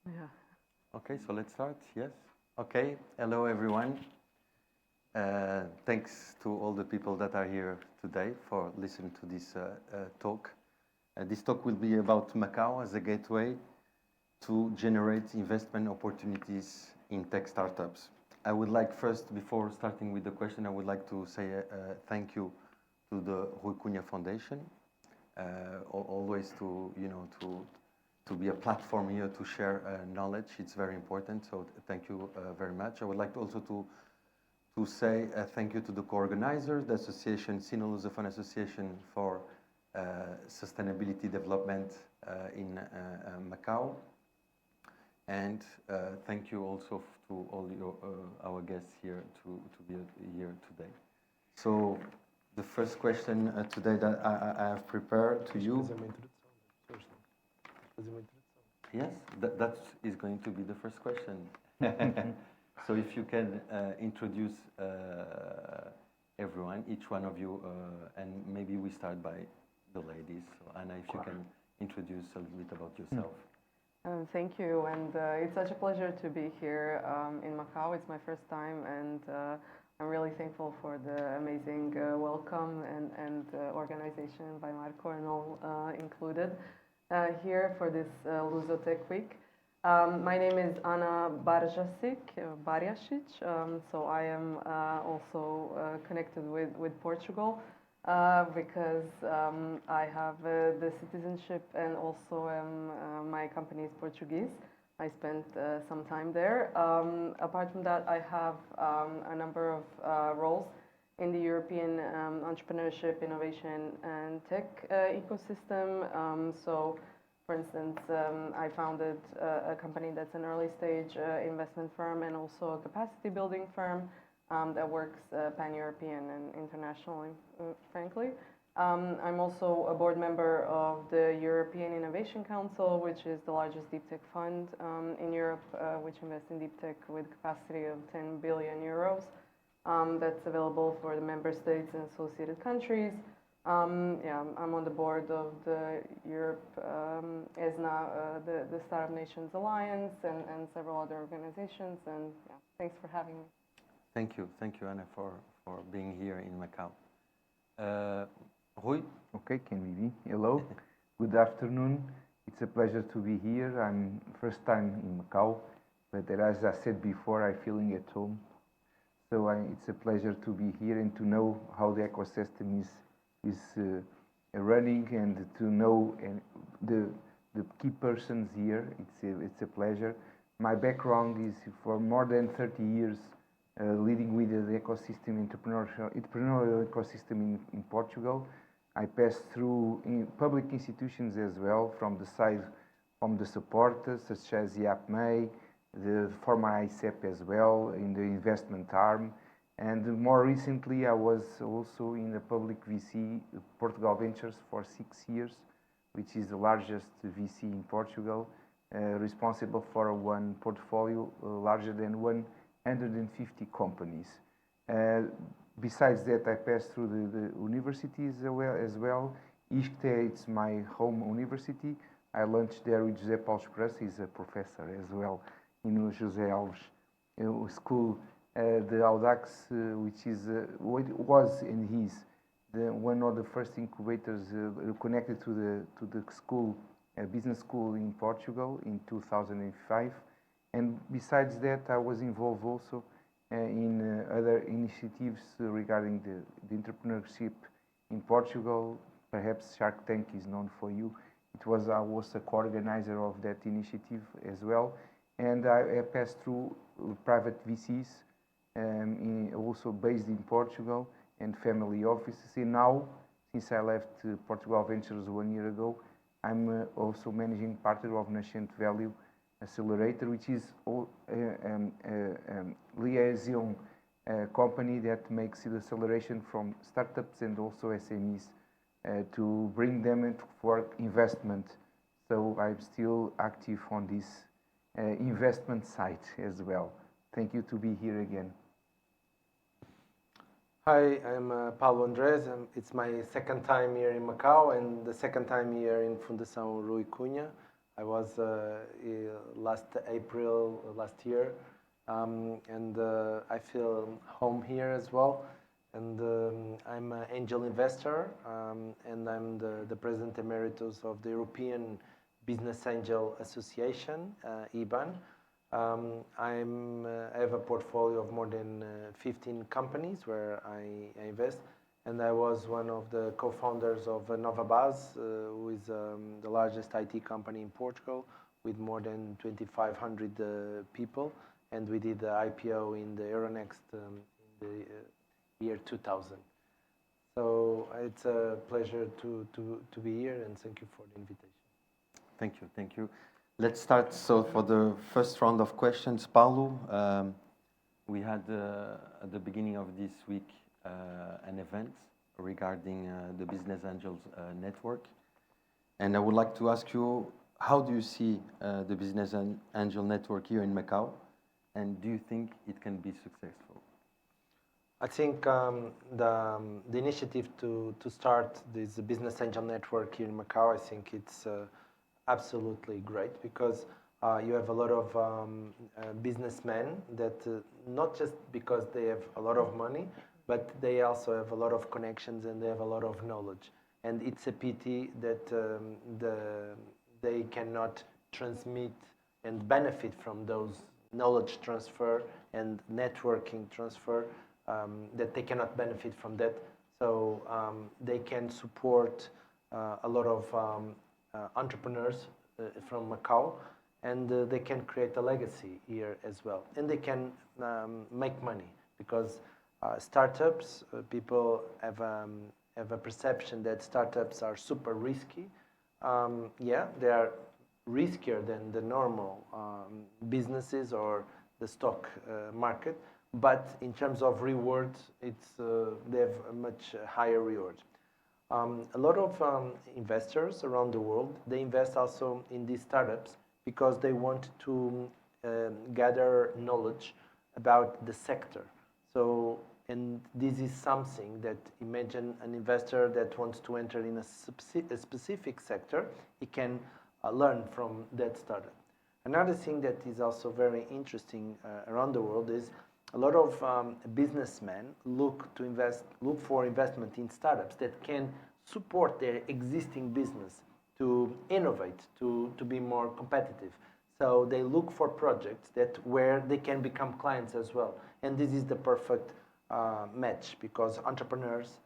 Yeah. Okay, so let's start. Yes. Okay. Hello, everyone. Thanks to all the people that are here today for listening to this talk. This talk will be about Macau as a gateway to generate investment opportunities in tech startups. I would like first, before starting with the question, I would like to say thank you to the Rui Cunha Foundation, always to be a platform here to share knowledge. It's very important, so thank you very much. I would like also to say thank you to the co-organizers, the association, Sino Lusophone Association for Sustainability Development in Macau. And thank you also to all our guests here to be here today. So the first question today that I have prepared to you. Yes, that is going to be the first question. So if you can introduce everyone, each one of you, and maybe we start by the ladies. So Anna, if you can introduce a little bit about yourself. Thank you, and it's such a pleasure to be here in Macau. It's my first time, and I'm really thankful for the amazing welcome and organization by Marco and all included here for this Luzotech Week. My name is Ana Barjasic, so I am also connected with Portugal because I have the citizenship and also my company is Portuguese. I spent some time there. Apart from that, I have a number of roles in the European entrepreneurship, innovation, and tech ecosystem. So, for instance, I founded a company that's an early stage investment firm and also a capacity building firm that works pan-European and internationally, frankly. I'm also a board member of the European Innovation Council, which is the largest deep tech fund in Europe, which invests in deep tech with capacity of 10 billion euros. That's available for the member states and associated countries. I'm on the board of the Europe ESNA, the Startup Nations Alliance, and several other organizations. And thanks for having me. Thank you, Anna, for being here in Macau. Rui? Okay, can we be? Hello, good afternoon. It's a pleasure to be here. I'm first time in Macau, but as I said before, I'm feeling at home. So it's a pleasure to be here and to know how the ecosystem is running and to know the key persons here. It's a pleasure. My background is for more than 30 years leading with the entrepreneurial ecosystem in Portugal. I passed through public institutions as well, from the supporters such as IAPMEI, the former ICEP as well, in the investment arm. And more recently, I was also in the public VC, Portugal Ventures, for 6 years, which is the largest VC in Portugal, responsible for one portfolio larger than 150 companies. Besides that, I passed through the universities as well. ISCTE, it's my home university. I launched there with José Paulo Esperança, he's a professor as well in José Alves School. The Audax, which was and is one of the first incubators connected to the school, business school in Portugal in 2005. And besides that, I was involved also in other initiatives regarding the entrepreneurship in Portugal. Perhaps Shark Tank is known for you. I was a co-organizer of that initiative as well. And I passed through private VCs, also based in Portugal, and family offices. And now, since I left Portugal Ventures 1 year ago, I'm also managing partner of Nascent Value Accelerator, which is a liaison company that makes the acceleration from startups and also SMEs to bring them for investment. So I'm still active on this investment side as well. Thank you to be here again. Hi, I'm Paulo Andrés. It's my second time here in Macau and the second time here in Fundação Rui Cunha. I was last April last year, and I feel home here as well. And I'm an angel investor, and I'm the president emeritus of the European Business Angel Association, IBAN. I have a portfolio of more than 15 companies where I invest, and I was one of the co-founders of Novabase, who is the largest IT company in Portugal with more than 2,500 people, and we did the IPO in the Euronext in the year 2000. So it's a pleasure to be here, and thank you for the invitation. Thank you, thank you. Let's start. So for the first round of questions, Paulo, we had at the beginning of this week an event regarding the Business Angels Network. And I would like to ask you, how do you see the Business Angel Network here in Macau? And do you think it can be successful? I think the initiative to start this Business Angel Network here in Macau, I think it's absolutely great, because you have a lot of businessmen that not just because they have a lot of money, but they also have a lot of connections and they have a lot of knowledge. And it's a pity that they cannot transmit and benefit from those knowledge transfer and networking transfer, that they cannot benefit from that. So they can support a lot of entrepreneurs from Macau, and they can create a legacy here as well. And they can make money, because startups, people have a perception that startups are super risky. Yeah, they are riskier than the normal businesses or the stock market, but in terms of rewards, they have a much higher reward. A lot of investors around the world, they invest also in these startups because they want to gather knowledge about the sector. So, and this is something that, imagine an investor that wants to enter in a specific sector, he can learn from that startup. Another thing that is also very interesting around the world is a lot of businessmen look for investment in startups that can support their existing business to innovate, to be more competitive. So they look for projects where they can become clients as well. And this is the perfect match, because entrepreneurs,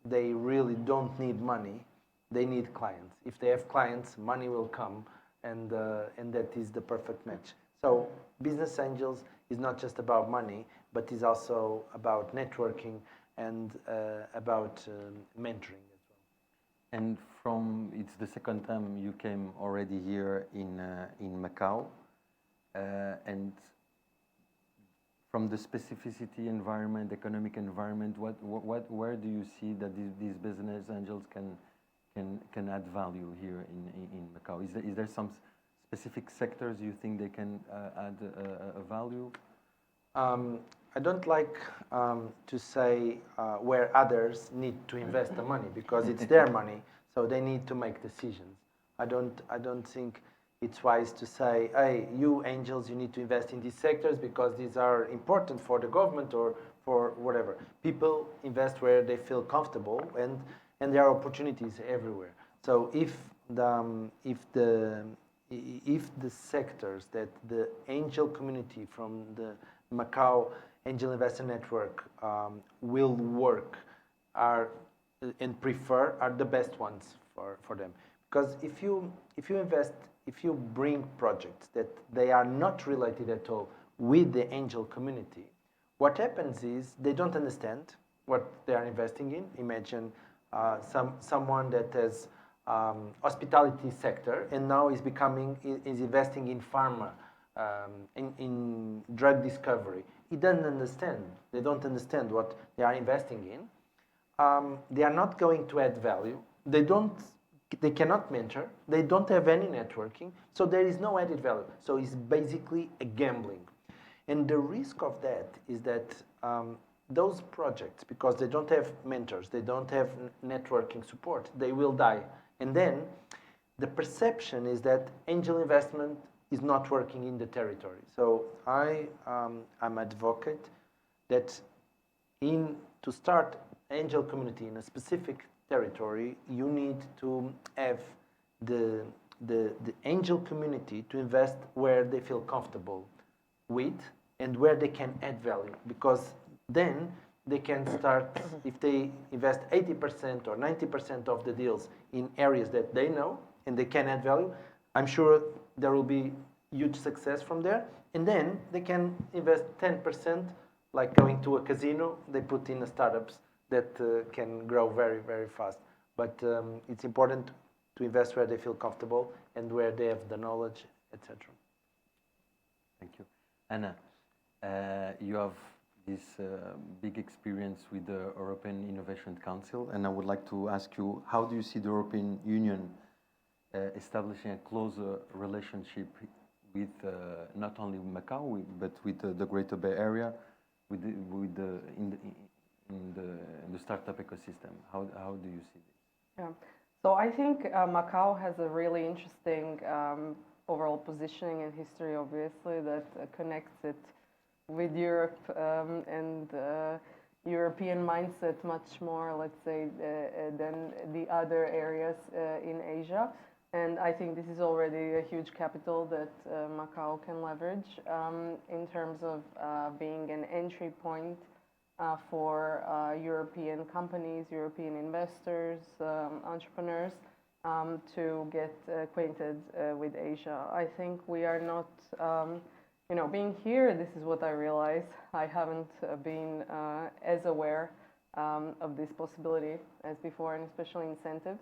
they really don't need money, they need clients. If they have clients, money will come, and that is the perfect match. So Business Angels is not just about money, but is also about networking and about mentoring as well. And it's the second time you came already here in Macau, and from the specificity environment, economic environment, where do you see that these business angels can add value here in Macau? Is there some specific sectors you think they can add a value? I don't like to say where others need to invest the money, because it's their money, so they need to make decisions. I don't think it's wise to say, hey, you angels, you need to invest in these sectors because these are important for the government or for whatever. People invest where they feel comfortable, and there are opportunities everywhere. So if the sectors that the angel community from the Macau Angel Investor Network will work and prefer are the best ones for them. Because if you invest, if you bring projects that they are not related at all with the angel community, what happens is they don't understand what they are investing in. Imagine someone that has hospitality sector and now is investing in pharma, in drug discovery. He doesn't understand. They don't understand what they are investing in. They are not going to add value. They cannot mentor. They don't have any networking. So there is no added value. So it's basically a gambling. And the risk of that is that those projects, because they don't have mentors, they don't have networking support, they will die. And then the perception is that angel investment is not working in the territory. So I'm advocate that to start angel community in a specific territory, you need to have the angel community to invest where they feel comfortable with and where they can add value, because then they can start, if they invest 80% or 90% of the deals in areas that they know and they can add value, I'm sure there will be huge success from there. And then they can invest 10%, like going to a casino, they put in startups that can grow very, very fast. But it's important to invest where they feel comfortable and where they have the knowledge, etc. Thank you. Anna, you have this big experience with the European Innovation Council, and I would like to ask you, how do you see the European Union establishing a closer relationship with not only Macau, but with the Greater Bay Area, in the startup ecosystem? How do you see this? Yeah. So I think Macau has a really interesting overall positioning and history, obviously, that connects it with Europe and European mindset much more, let's say, than the other areas in Asia. And I think this is already a huge capital that Macau can leverage in terms of being an entry point for European companies, European investors, entrepreneurs to get acquainted with Asia. I think we are not, being here, this is what I realize. I haven't been as aware of this possibility as before, and especially incentives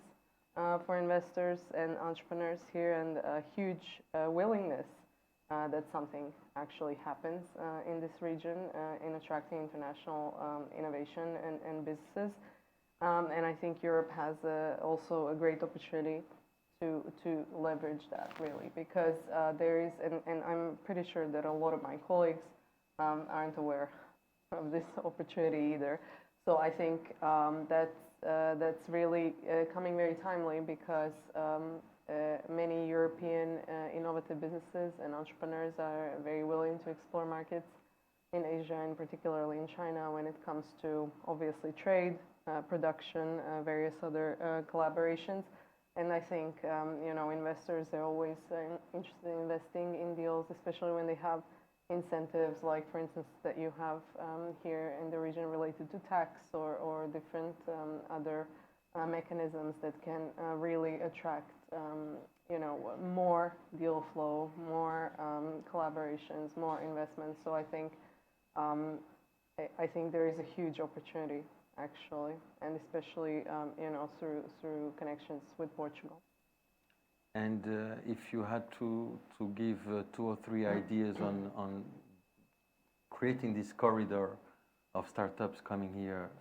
for investors and entrepreneurs here, and a huge willingness that something actually happens in this region in attracting international innovation and businesses. And I think Europe has also a great opportunity to leverage that, really, because there is, and I'm pretty sure that a lot of my colleagues aren't aware of this opportunity either. So I think that's really coming very timely, because many European innovative businesses and entrepreneurs are very willing to explore markets in Asia, and particularly in China, when it comes to, obviously, trade, production, various other collaborations. And I think, investors are always interested in investing in deals, especially when they have incentives, like, for instance, that you have here in the region related to tax or different other mechanisms that can really attract, more deal flow, more collaborations, more investments. So I think there is a huge opportunity, actually, and especially through connections with Portugal. And if you had to give 2 or 3 ideas on creating this corridor of startups coming here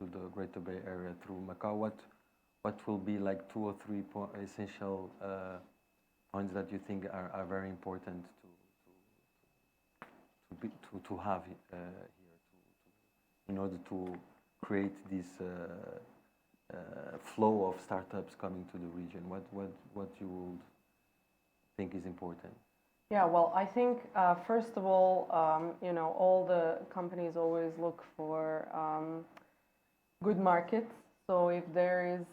to the Greater Bay Area through Macau, what will be like 2 or 3 essential points that you think are very important to have here in order to create this flow of startups coming to the region? What you would think is important? Yeah, well, I think first of all, all the companies always look for good markets. So if there is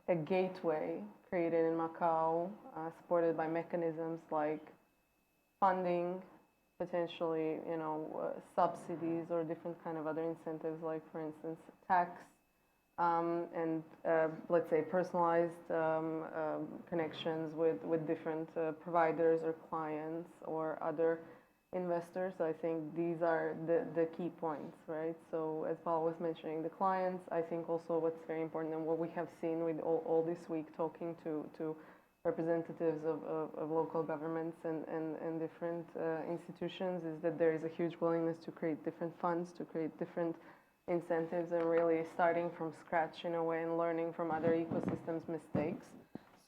a gateway created in Macau, supported by mechanisms like funding, potentially, subsidies or different kind of other incentives, like, for instance, tax, and let's say personalized connections with different providers or clients or other investors. I think these are the key points, right? So as Paul was mentioning, the clients, I think also what's very important, and what we have seen with all this week talking to representatives of local governments and different institutions, is that there is a huge willingness to create different funds, to create different incentives, and really starting from scratch in a way and learning from other ecosystems' mistakes.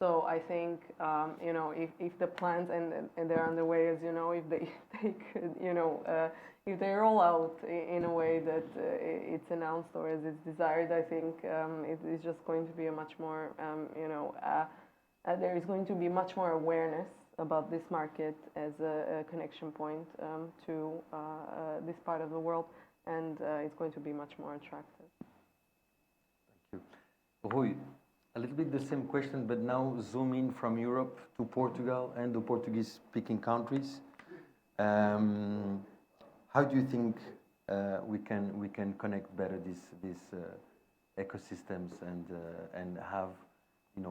So I think if the plans and they're underway, as you know, if they take if they roll out in a way that it's announced or as it's desired, I think it is just going to be a much more there is going to be much more awareness about this market as a connection point to this part of the world, and it's going to be much more attractive. Thank you. Rui, a little bit the same question, but now zoom in from Europe to Portugal and the Portuguese-speaking countries. How do you think we can connect better these ecosystems and have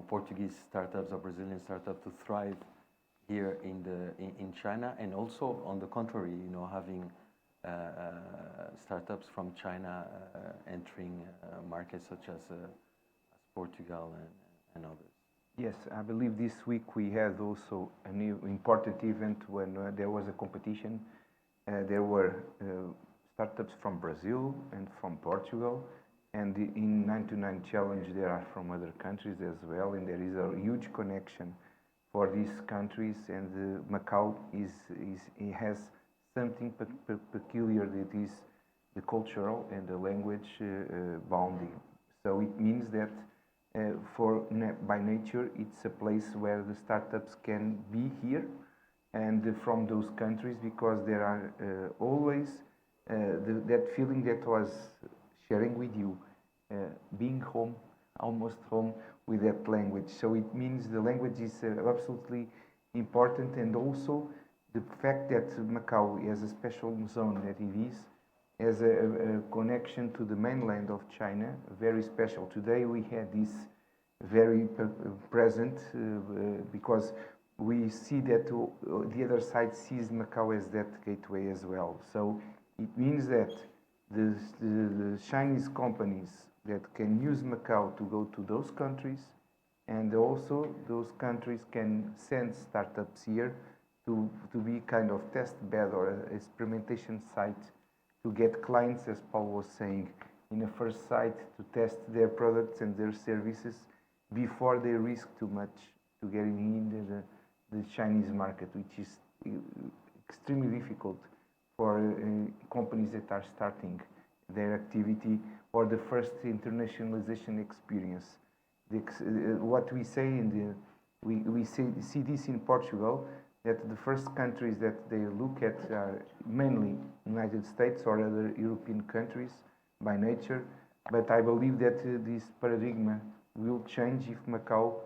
Portuguese startups or Brazilian startups to thrive here in China, and also on the contrary, having startups from China entering markets such as Portugal and others? Yes, I believe this week we had also a new important event when there was a competition. There were startups from Brazil and from Portugal, and in 99 Challenge there are from other countries as well, and there is a huge connection for these countries, and Macau it has something peculiar that is the cultural and the language bounding. So it means that by nature it's a place where the startups can be here and from those countries, because there are always that feeling that I was sharing with you, being home, almost home with that language. So it means the language is absolutely important, and also the fact that Macau has a special zone that it is, has a connection to the mainland of China, very special. Today we had this very present because we see that the other side sees Macau as that gateway as well. So it means that the Chinese companies that can use Macau to go to those countries, and also those countries can send startups here to be kind of test bed or a experimentation site to get clients, as Paul was saying, in a first site to test their products and their services before they risk too much to getting into the Chinese market, which is extremely difficult for companies that are starting their activity or the first internationalization experience. What we say we see this in Portugal, that the first countries that they look at are mainly United States or other European countries by nature, but I believe that this paradigm will change if Macau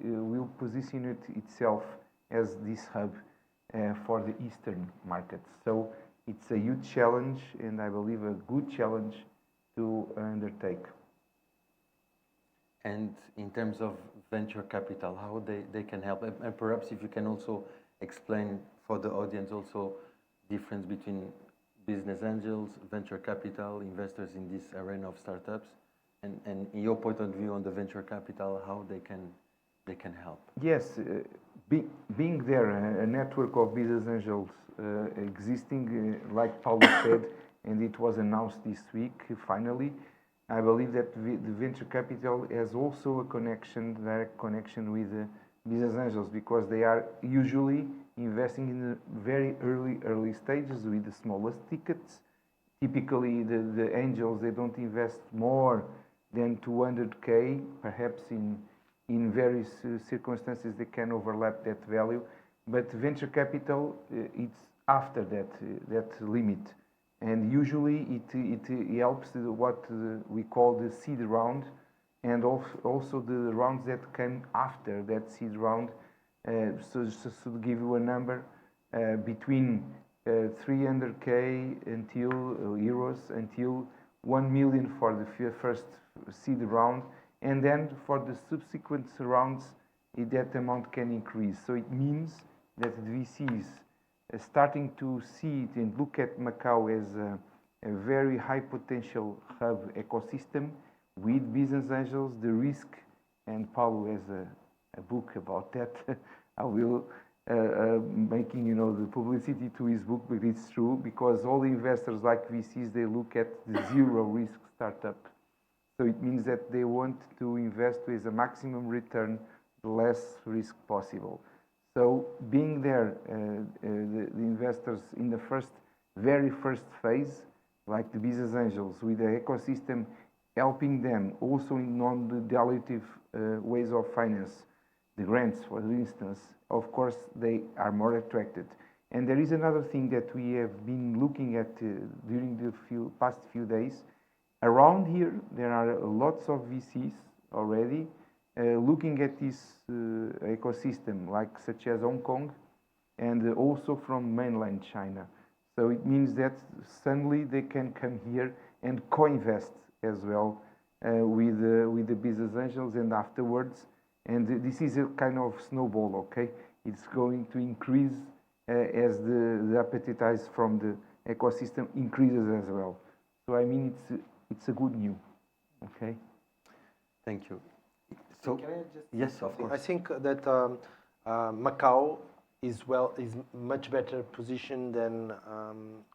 will position itself as this hub for the Eastern markets. So it's a huge challenge, and I believe a good challenge to undertake. And in terms of venture capital, how they can help, and perhaps if you can also explain for the audience also difference between business angels, venture capital, investors in this arena of startups, and in your point of view on the venture capital, how they can help. Yes, being there, a network of business angels existing, like Paulo said, and it was announced this week finally. I believe that the venture capital has also a direct connection with business angels, because they are usually investing in the very early stages with the smallest tickets. Typically, the angels, they don't invest more than 200K, perhaps in various circumstances they can overlap that value, but venture capital, it's after that limit. And usually it helps what we call the seed round, and also the rounds that came after that seed round. So just to give you a number, between 300K until euros until 1 million for the first seed round, and then for the subsequent rounds, that amount can increase. So it means that the VCs starting to see it and look at Macau as a very high potential hub ecosystem with business angels, the risk, and Paulo has a book about that. I will making the publicity to his book, but it's true, because all investors like VCs, they look at the zero risk startup. So it means that they want to invest with a maximum return less risk possible. So being there, the investors in the very first phase, like the business angels, with the ecosystem, helping them also in non-dilutive ways of finance, the grants, for instance, of course, they are more attracted. And there is another thing that we have been looking at during the past few days. Around here, there are lots of VCs already looking at this ecosystem, like such as Hong Kong, and also from mainland China. So it means that suddenly they can come here and co-invest as well with the business angels, and afterwards, and this is a kind of snowball. Okay, it's going to increase as the appetite from the ecosystem increases as well. So I mean, it's a good news. Okay. Thank you. So Can I just yes, of something? course. I think that Macau is much better positioned than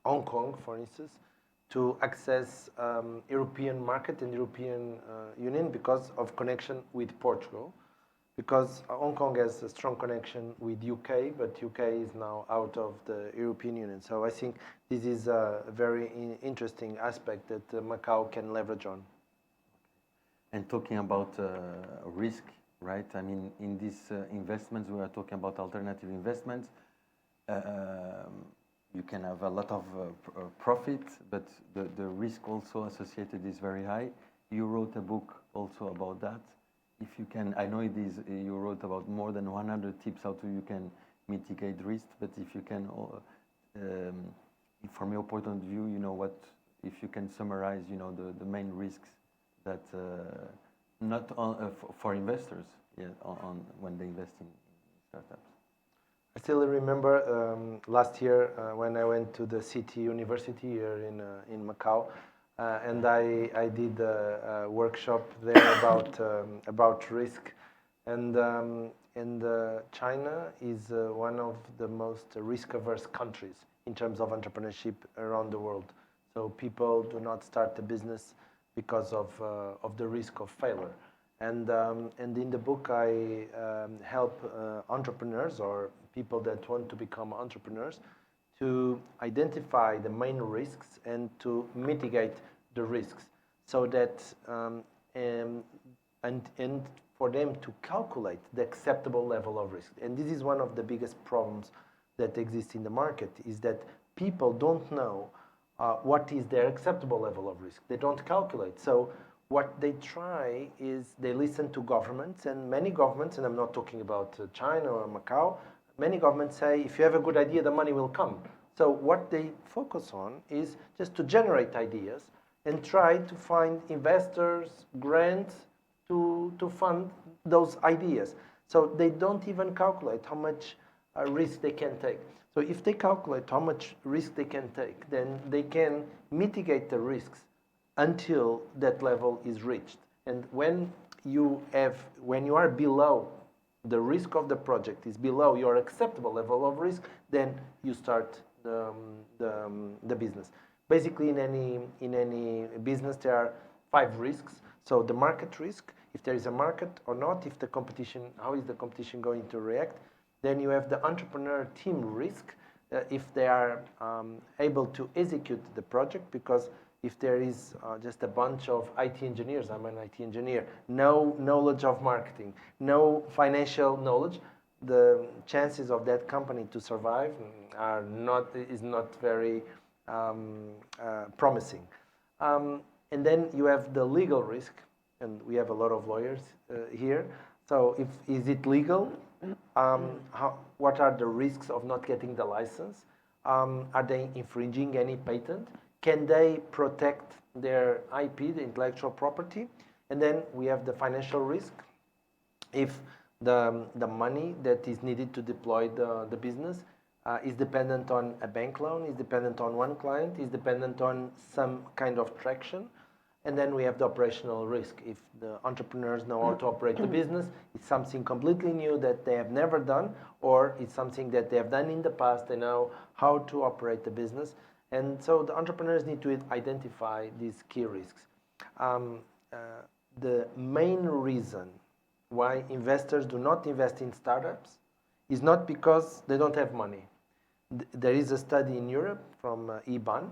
Hong Kong, for instance, to access European market and European Union because of connection with Portugal. Because Hong Kong has a strong connection with UK, but UK is now out of the European Union. So I think this is a very interesting aspect that Macau can leverage on. And talking about risk, right? I mean, in these investments, we are talking about alternative investments. You can have a lot of profit, but the risk also associated is very high. You wrote a book also about that. If you can, I know it is, you wrote about more than 100 tips how to you can mitigate risk, but if you can, from your point of view, you know what, if you can summarize, you know, the main risks that not on, for investors, yeah, on when they invest in startups. I still remember last year when I went to the City University here in Macau, and I did a workshop there about risk, and China is one of the most risk-averse countries in terms of entrepreneurship around the world. So people do not start a business because of the risk of failure. And in the book, I help entrepreneurs or people that want to become entrepreneurs to identify the main risks and to mitigate the risks, so that and for them to calculate the acceptable level of risk. And this is one of the biggest problems that exists in the market, is that people don't know what is their acceptable level of risk. They don't calculate. So what they try is they listen to governments, and many governments, and I'm not talking about China or Macau, many governments say, if you have a good idea, the money will come. So what they focus on is just to generate ideas and try to find investors, grants to fund those ideas. So they don't even calculate how much risk they can take. So if they calculate how much risk they can take, then they can mitigate the risks until that level is reached. And when you are below, the risk of the project is below your acceptable level of risk, then you start the business. Basically, in any business, there are 5 risks. So the market risk, if there is a market or not, if the competition, how is the competition going to react? Then you have the entrepreneur team risk, if they are able to execute the project, because if there is just a bunch of IT engineers, I'm an IT engineer, no knowledge of marketing, no financial knowledge, the chances of that company to survive is not very promising. And then you have the legal risk, and we have a lot of lawyers here. So is it legal? What are the risks of not getting the license? Are they infringing any patent? Can they protect their IP, the intellectual property? And then we have the financial risk. If the money that is needed to deploy the business is dependent on a bank loan, is dependent on one client, is dependent on some kind of traction. And then we have the operational risk. If the entrepreneurs know how to operate the business, it's something completely new that they have never done, or it's something that they have done in the past, they know how to operate the business. And so the entrepreneurs need to identify these key risks. The main reason why investors do not invest in startups is not because they don't have money. There is a study in Europe from IBAN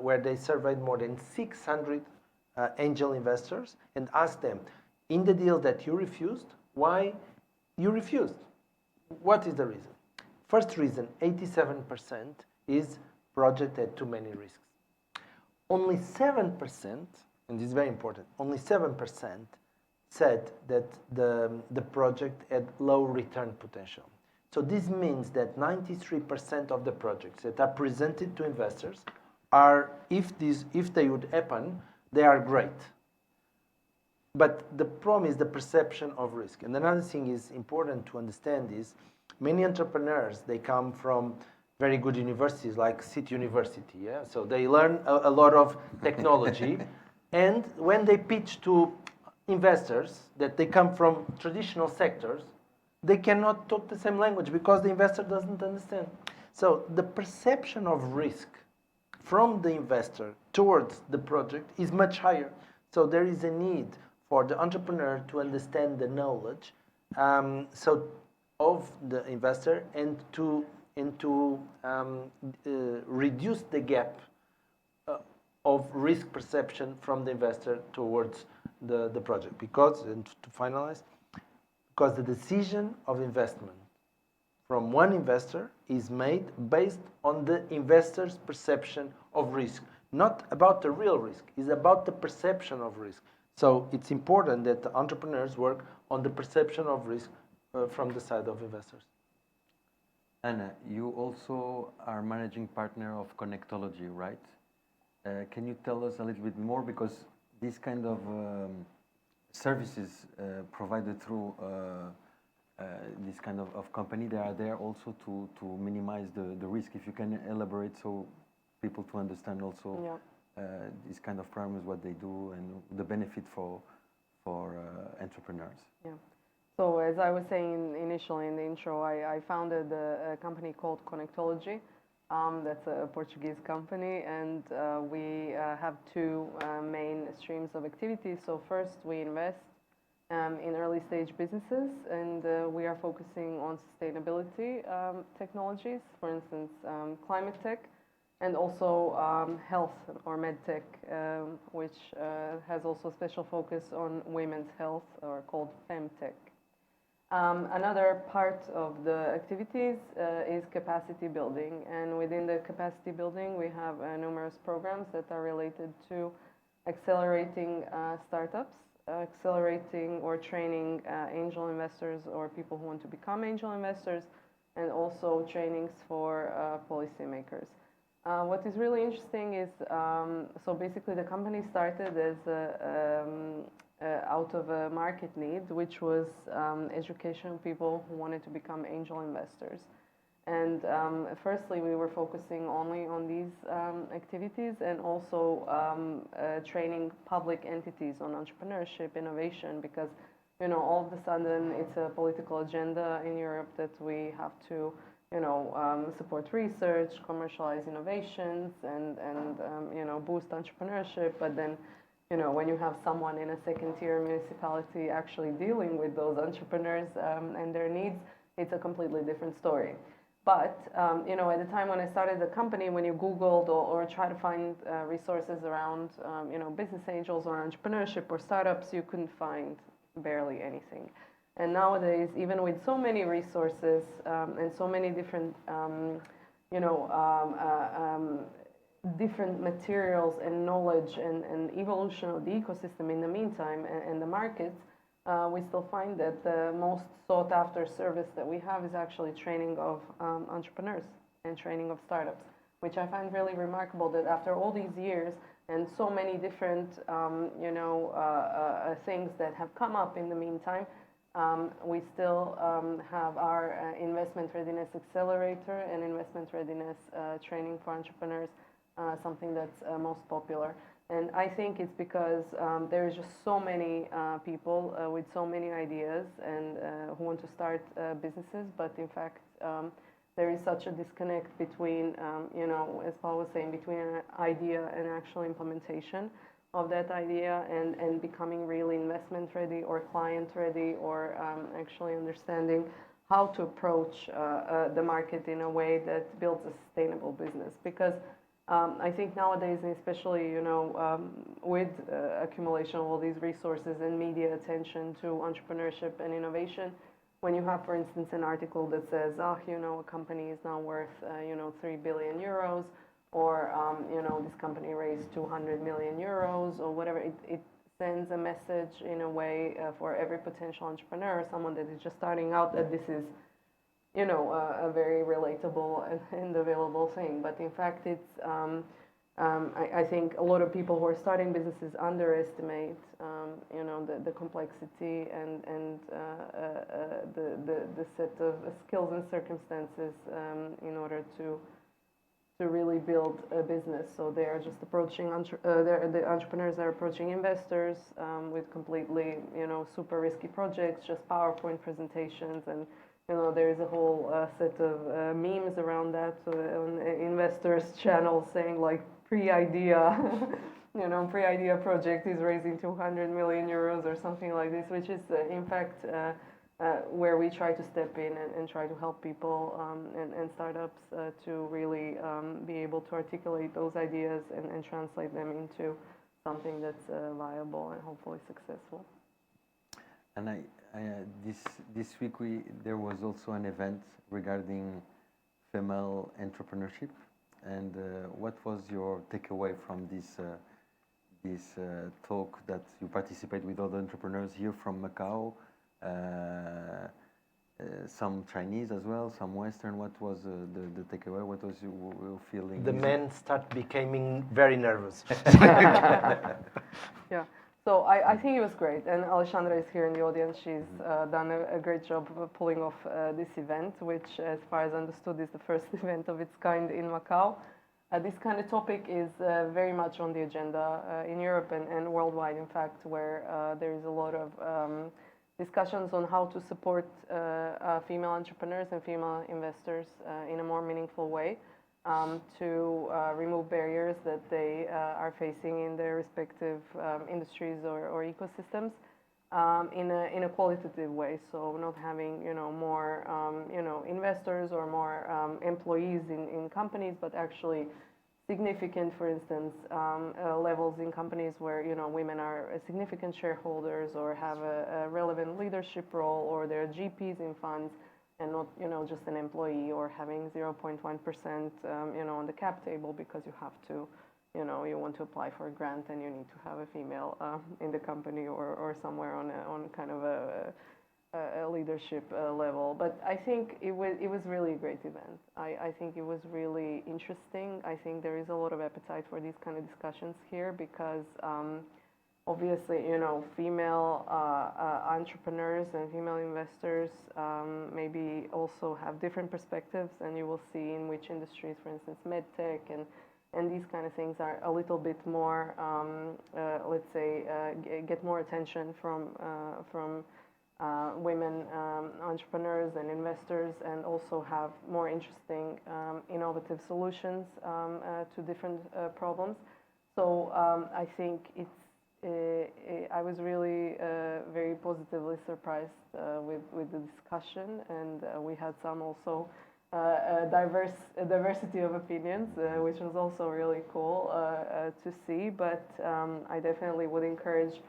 where they surveyed more than 600 angel investors and asked them, in the deal that you refused, why you refused? What is the reason? First reason, 87% is project had too many risks. Only 7%, and this is very important, only 7% said that the project had low return potential. So this means that 93% of the projects that are presented to investors are, if they would happen, they are great. But the problem is the perception of risk. And another thing is important to understand is many entrepreneurs, they come from very good universities like City University. Yeah? So they learn a lot of technology. And when they pitch to investors that they come from traditional sectors, they cannot talk the same language because the investor doesn't understand. So the perception of risk from the investor towards the project is much higher. So there is a need for the entrepreneur to understand the knowledge of the investor and to reduce the gap of risk perception from the investor towards the project. Because, and to finalize, because the decision of investment from one investor is made based on the investor's perception of risk, not about the real risk, it's about the perception of risk. So it's important that the entrepreneurs work on the perception of risk from the side of investors. Anna, you also are managing partner of Connectology, right? Can you tell us a little bit more? Because this kind of services provided through this kind of company, they are there also to minimize the risk. If you can elaborate so people to understand also these kind of programs, what they do, and the benefit for entrepreneurs. Yeah. So as I was saying initially in the intro, I founded a company called Connectology. That's a Portuguese company, and we have two main streams of activities. So first, we invest in early stage businesses, and we are focusing on sustainability technologies, for instance, climate tech, and also health or med tech, which has also special focus on women's health, or called femtech. Another part of the activities is capacity building, and within the capacity building we have numerous programs that are related to accelerating startups, accelerating or training angel investors or people who want to become angel investors, and also trainings for policymakers. What is really interesting is, so basically the company started as out of a market need, which was education of people who wanted to become angel investors. And firstly, we were focusing only on these activities, and also training public entities on entrepreneurship, innovation, because all of a sudden it's a political agenda in Europe that we have to support research, commercialize innovations, and boost entrepreneurship. But then when you have someone in a second-tier municipality actually dealing with those entrepreneurs and their needs, it's a completely different story. But at the time when I started the company, when you Googled or try to find resources around business angels or entrepreneurship or startups, you couldn't find barely anything. And nowadays, even with so many resources and so many different different materials and knowledge and evolution of the ecosystem in the meantime and the markets, we still find that the most sought after service that we have is actually training of entrepreneurs and training of startups, which I find really remarkable that after all these years and so many different things that have come up in the meantime, we still have our investment readiness accelerator and investment readiness training for entrepreneurs, something that's most popular. And I think it's because there's just so many people with so many ideas and who want to start businesses, but in fact there is such a disconnect between, as Paul was saying, between an idea and actual implementation, of that idea and becoming really investment ready or client ready, or actually understanding how to approach the market in a way that builds a sustainable business. Because I think nowadays, and especially with accumulation of all these resources and media attention to entrepreneurship and innovation, when you have, for instance, an article that says, oh, a company is now worth 3 billion euros, or this company raised 200 million euros, or whatever, it sends a message in a way for every potential entrepreneur, someone that is just starting out, that this is a very relatable and available thing. But in fact, it's I think a lot of people who are starting businesses underestimate the complexity and the set of skills and circumstances in order to really build a business. So they are just approaching the entrepreneurs are approaching investors with completely super risky projects, just PowerPoint presentations, and there is a whole set of memes around that on investors' channels saying like pre-idea, pre-idea project is raising 200 million euros or something like this, which is in fact where we try to step in and try to help people and startups to really be able to articulate those ideas and translate them into something that's viable and hopefully successful. And this week there was also an event regarding female entrepreneurship. And what was your takeaway from this talk that you participate with other entrepreneurs here from Macau? Some Chinese as well, some Western. What was the takeaway? What was your feeling? The men start becoming very nervous. Yeah. So I think it was great, and Alexandra is here in the audience. She's done a great job of pulling off this event, which, as far as understood, is the first event of its kind in Macau. This kind of topic is very much on the agenda in Europe and worldwide, in fact, where there is a lot of discussions on how to support female entrepreneurs and female investors in a more meaningful way. To remove barriers that they are facing in their respective industries or ecosystems in a qualitative way. So not having more investors or more employees in companies, but actually significant, for instance, levels in companies where women are significant shareholders or have a relevant leadership role, or they're GPs in funds, and not just an employee, or having 0.1% on the cap table because you have to you want to apply for a grant and you need to have a female in the company or somewhere on kind of a leadership level. But I think it was really a great event. I think it was really interesting. I think there is a lot of appetite for these kind of discussions here because obviously, female entrepreneurs and female investors maybe also have different perspectives, and you will see in which industries, for instance, medtech and these kind of things are a little bit more, let's say, get more attention from women entrepreneurs and investors, and also have more interesting, innovative solutions to different problems. So I think I was really very positively surprised with the discussion, and we had some also diversity of opinions, which was also really cool to see. But I definitely would encourage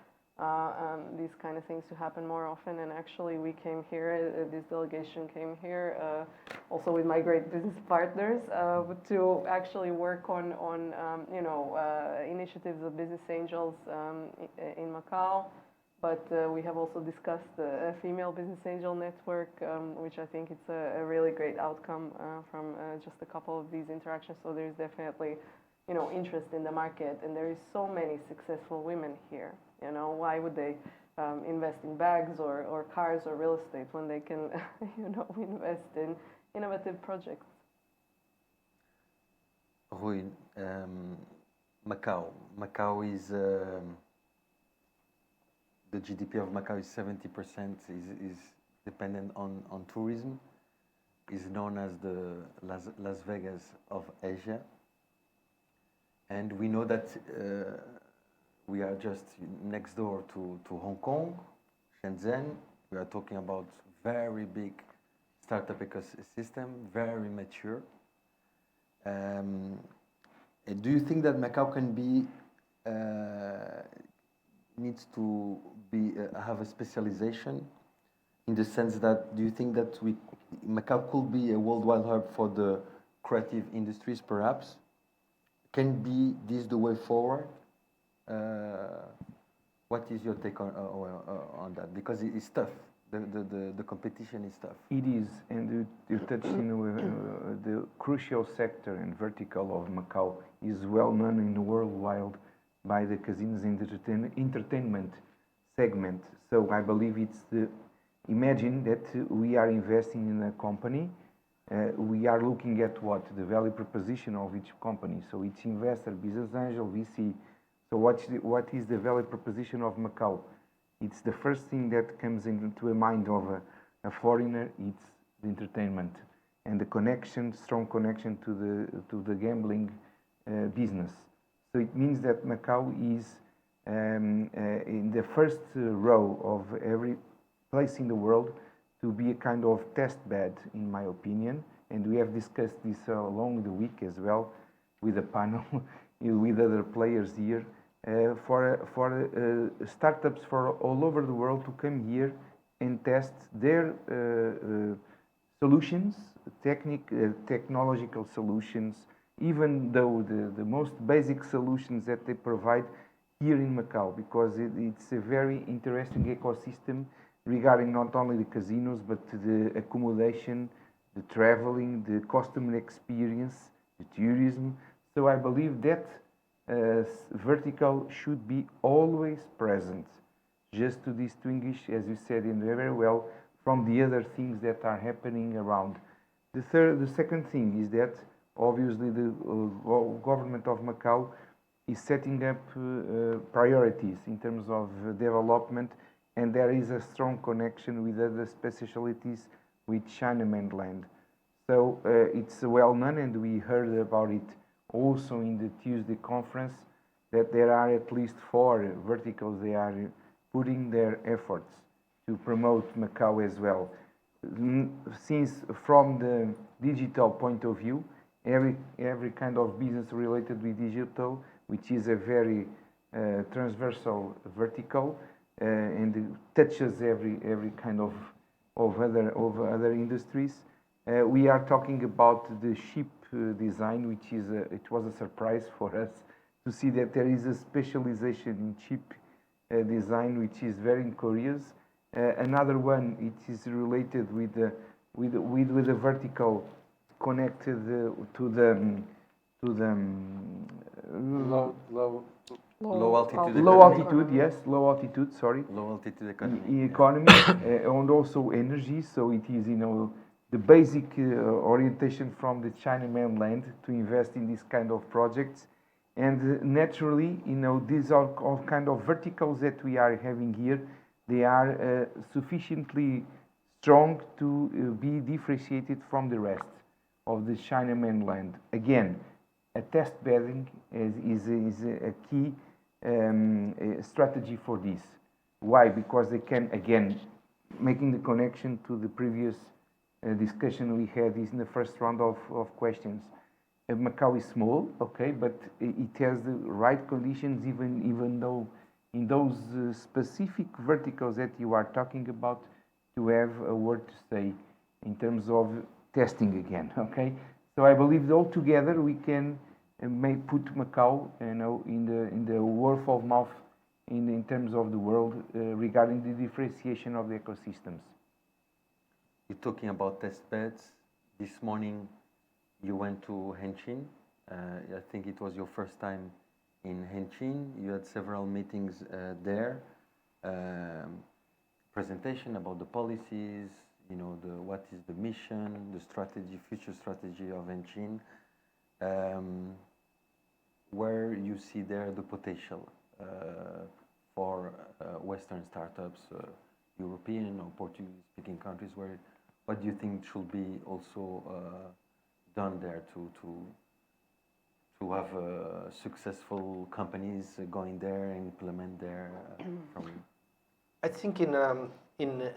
these kind of things to happen more often. And actually, we came here, this delegation came here, also with my great business partners, to actually work on initiatives of business angels in Macau. But we have also discussed a female business angel network, which I think it's a really great outcome from just a couple of these interactions. So there's definitely interest in the market, and there is so many successful women here. Why would they invest in bags or cars or real estate when they can, invest in innovative projects? Rui, Macau is the GDP of Macau is 70% is dependent on tourism. Is known as the Las Vegas of Asia. And we know that we are just next door to Hong Kong, Shenzhen. We are talking about very big startup ecosystem, very mature. Do you think that Macau can be needs to be have a specialization in the sense that do you think that Macau could be a worldwide hub for the creative industries perhaps? Can be this the way forward? What is your take on that? Because it's tough. The competition is tough. It is, and you touched the crucial sector and vertical of Macau is well known in the worldwide by the casinos and entertainment segment. So I believe imagine that we are investing in a company. We are looking at the value proposition of each company. So each investor, business angel, VC. So what is the value proposition of Macau? It's the first thing that comes into a mind of a foreigner. It's the entertainment and the connection, strong connection to the gambling business. So it means that Macau is in the first row of every place in the world to be a kind of test bed, in my opinion. And we have discussed this along the week as well with a panel with other players here. For startups for all over the world to come here and test their solutions, technological solutions, even though the most basic solutions that they provide here in Macau, because it's a very interesting ecosystem regarding not only the casinos, but the accommodation, the traveling, the customer experience, the tourism. So I believe that vertical should be always present, just to distinguish, as you said in very well, from the other things that are happening around. The second thing is that obviously the government of Macau is setting up priorities in terms of development, and there is a strong connection with other specialties with China mainland. So it's well known, and we heard about it also in the Tuesday conference, that there are at least 4 verticals they are putting their efforts to promote Macau as well. Since from the digital point of view, every kind of business related with digital, which is a very transversal vertical, and it touches every kind of other industries. We are talking about the ship design, which is it was a surprise for us to see that there is a specialization in ship design, which is very curious. Another one, it is related with the vertical connected to the Low altitude. low altitude, yes, low altitude. Sorry, low altitude economy. economy and also energy. So it is the basic orientation from the China mainland to invest in this kind of projects. And naturally, these are all kind of verticals that we are having here. They are sufficiently strong to be differentiated from the rest of the China mainland. Again, a test bedding is a key strategy for this. Why? Because they can, again, making the connection to the previous discussion we had is in the first round of questions. Macau is small, okay, but it has the right conditions, even though in those specific verticals that you are talking about, to have a word to say in terms of testing again, okay? So I believe all together we can may put Macau, in the word of mouth in terms of the world regarding the differentiation of the ecosystems. You're talking about test beds. This morning you went to Hengqin. I think it was your first time in Hengqin. You had several meetings there. Presentation about the policies, what is the mission, the strategy, future strategy of Hengqin. Where you see there the potential for Western startups, European or Portuguese-speaking countries, what do you think should be also done there to to have successful companies going there and implement there from. I think in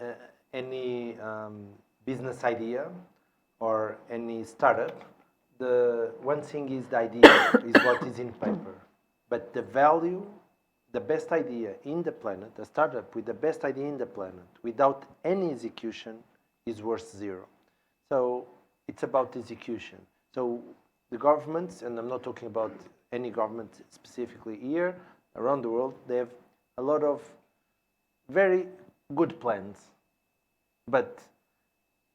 any business idea or any startup, the one thing is the idea is what is in paper, but the value, the best idea in the planet, a startup with the best idea in the planet, without any execution, is worth zero. So it's about execution. So the governments, and I'm not talking about any government specifically here, around the world, they have a lot of very good plans, but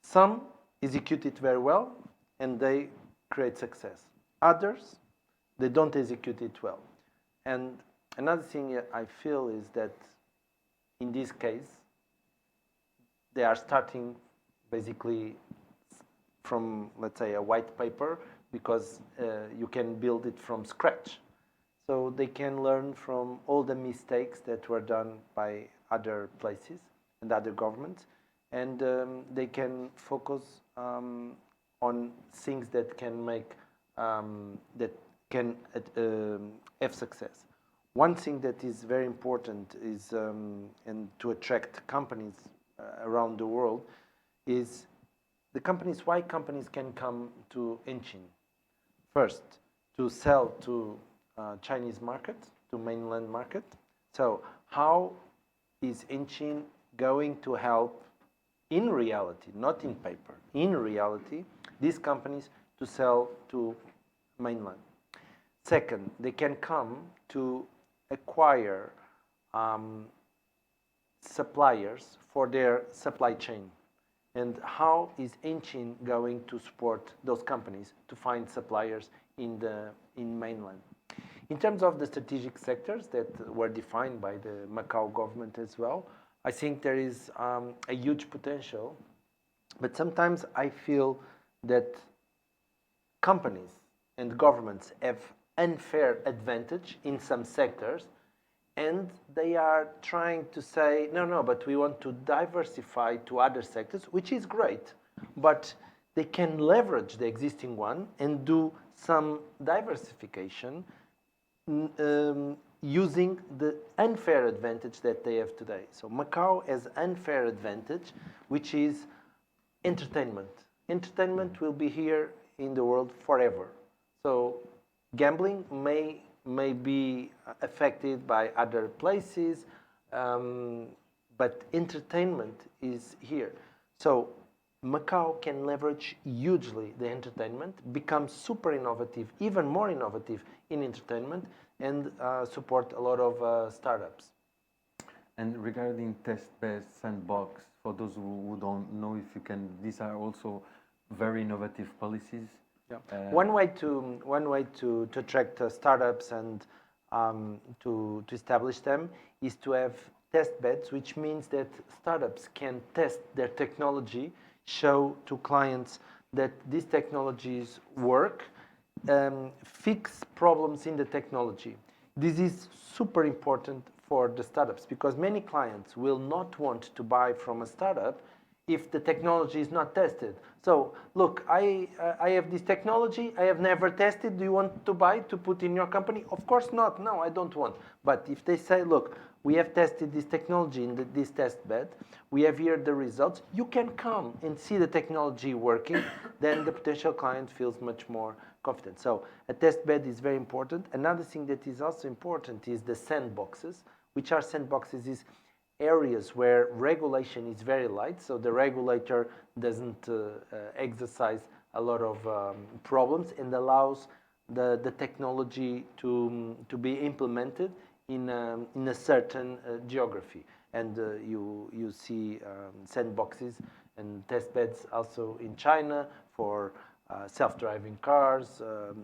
some execute it very well and they create success. Others, they don't execute it well. And another thing I feel is that in this case, they are starting basically from, let's say, a white paper, because you can build it from scratch. So they can learn from all the mistakes that were done by other places and other governments, and they can focus on things that can make that can have success. One thing that is very important is and to attract companies around the world is the companies. Why companies can come to Enchin? First, to sell to Chinese market, to mainland market. So how is Enchin going to help in reality, not in paper, in reality, these companies to sell to mainland? Second, they can come to acquire suppliers for their supply chain. And how is Enchin going to support those companies to find suppliers in mainland? In terms of the strategic sectors that were defined by the Macau government as well, I think there is a huge potential, but sometimes I feel that companies and governments have unfair advantage in some sectors, and they are trying to say, no, but we want to diversify to other sectors, which is great, but they can leverage the existing one and do some diversification using the unfair advantage that they have today. So Macau has unfair advantage, which is entertainment. Entertainment will be here in the world forever. So gambling may be affected by other places, but entertainment is here. So Macau can leverage hugely the entertainment, become super innovative, even more innovative in entertainment, and support a lot of startups. And regarding test-bed sandbox, for those who don't know, if you can, these are also very innovative policies. Yeah. One way to attract startups and to establish them is to have test beds, which means that startups can test their technology, show to clients that these technologies work, fix problems in the technology. This is super important for the startups, because many clients will not want to buy from a startup if the technology is not tested. So, look, I have this technology, I have never tested, do you want to buy to put in your company? Of course not, no, I don't want. But if they say, look, we have tested this technology in this test bed, we have here the results, you can come and see the technology working, then the potential client feels much more confident. So a test bed is very important. Another thing that is also important is the sandboxes. Which are sandboxes? Is areas where regulation is very light, so the regulator doesn't exercise a lot of problems, and allows the technology to be implemented in a certain geography. And you see sandboxes and test beds also in China for self-driving cars,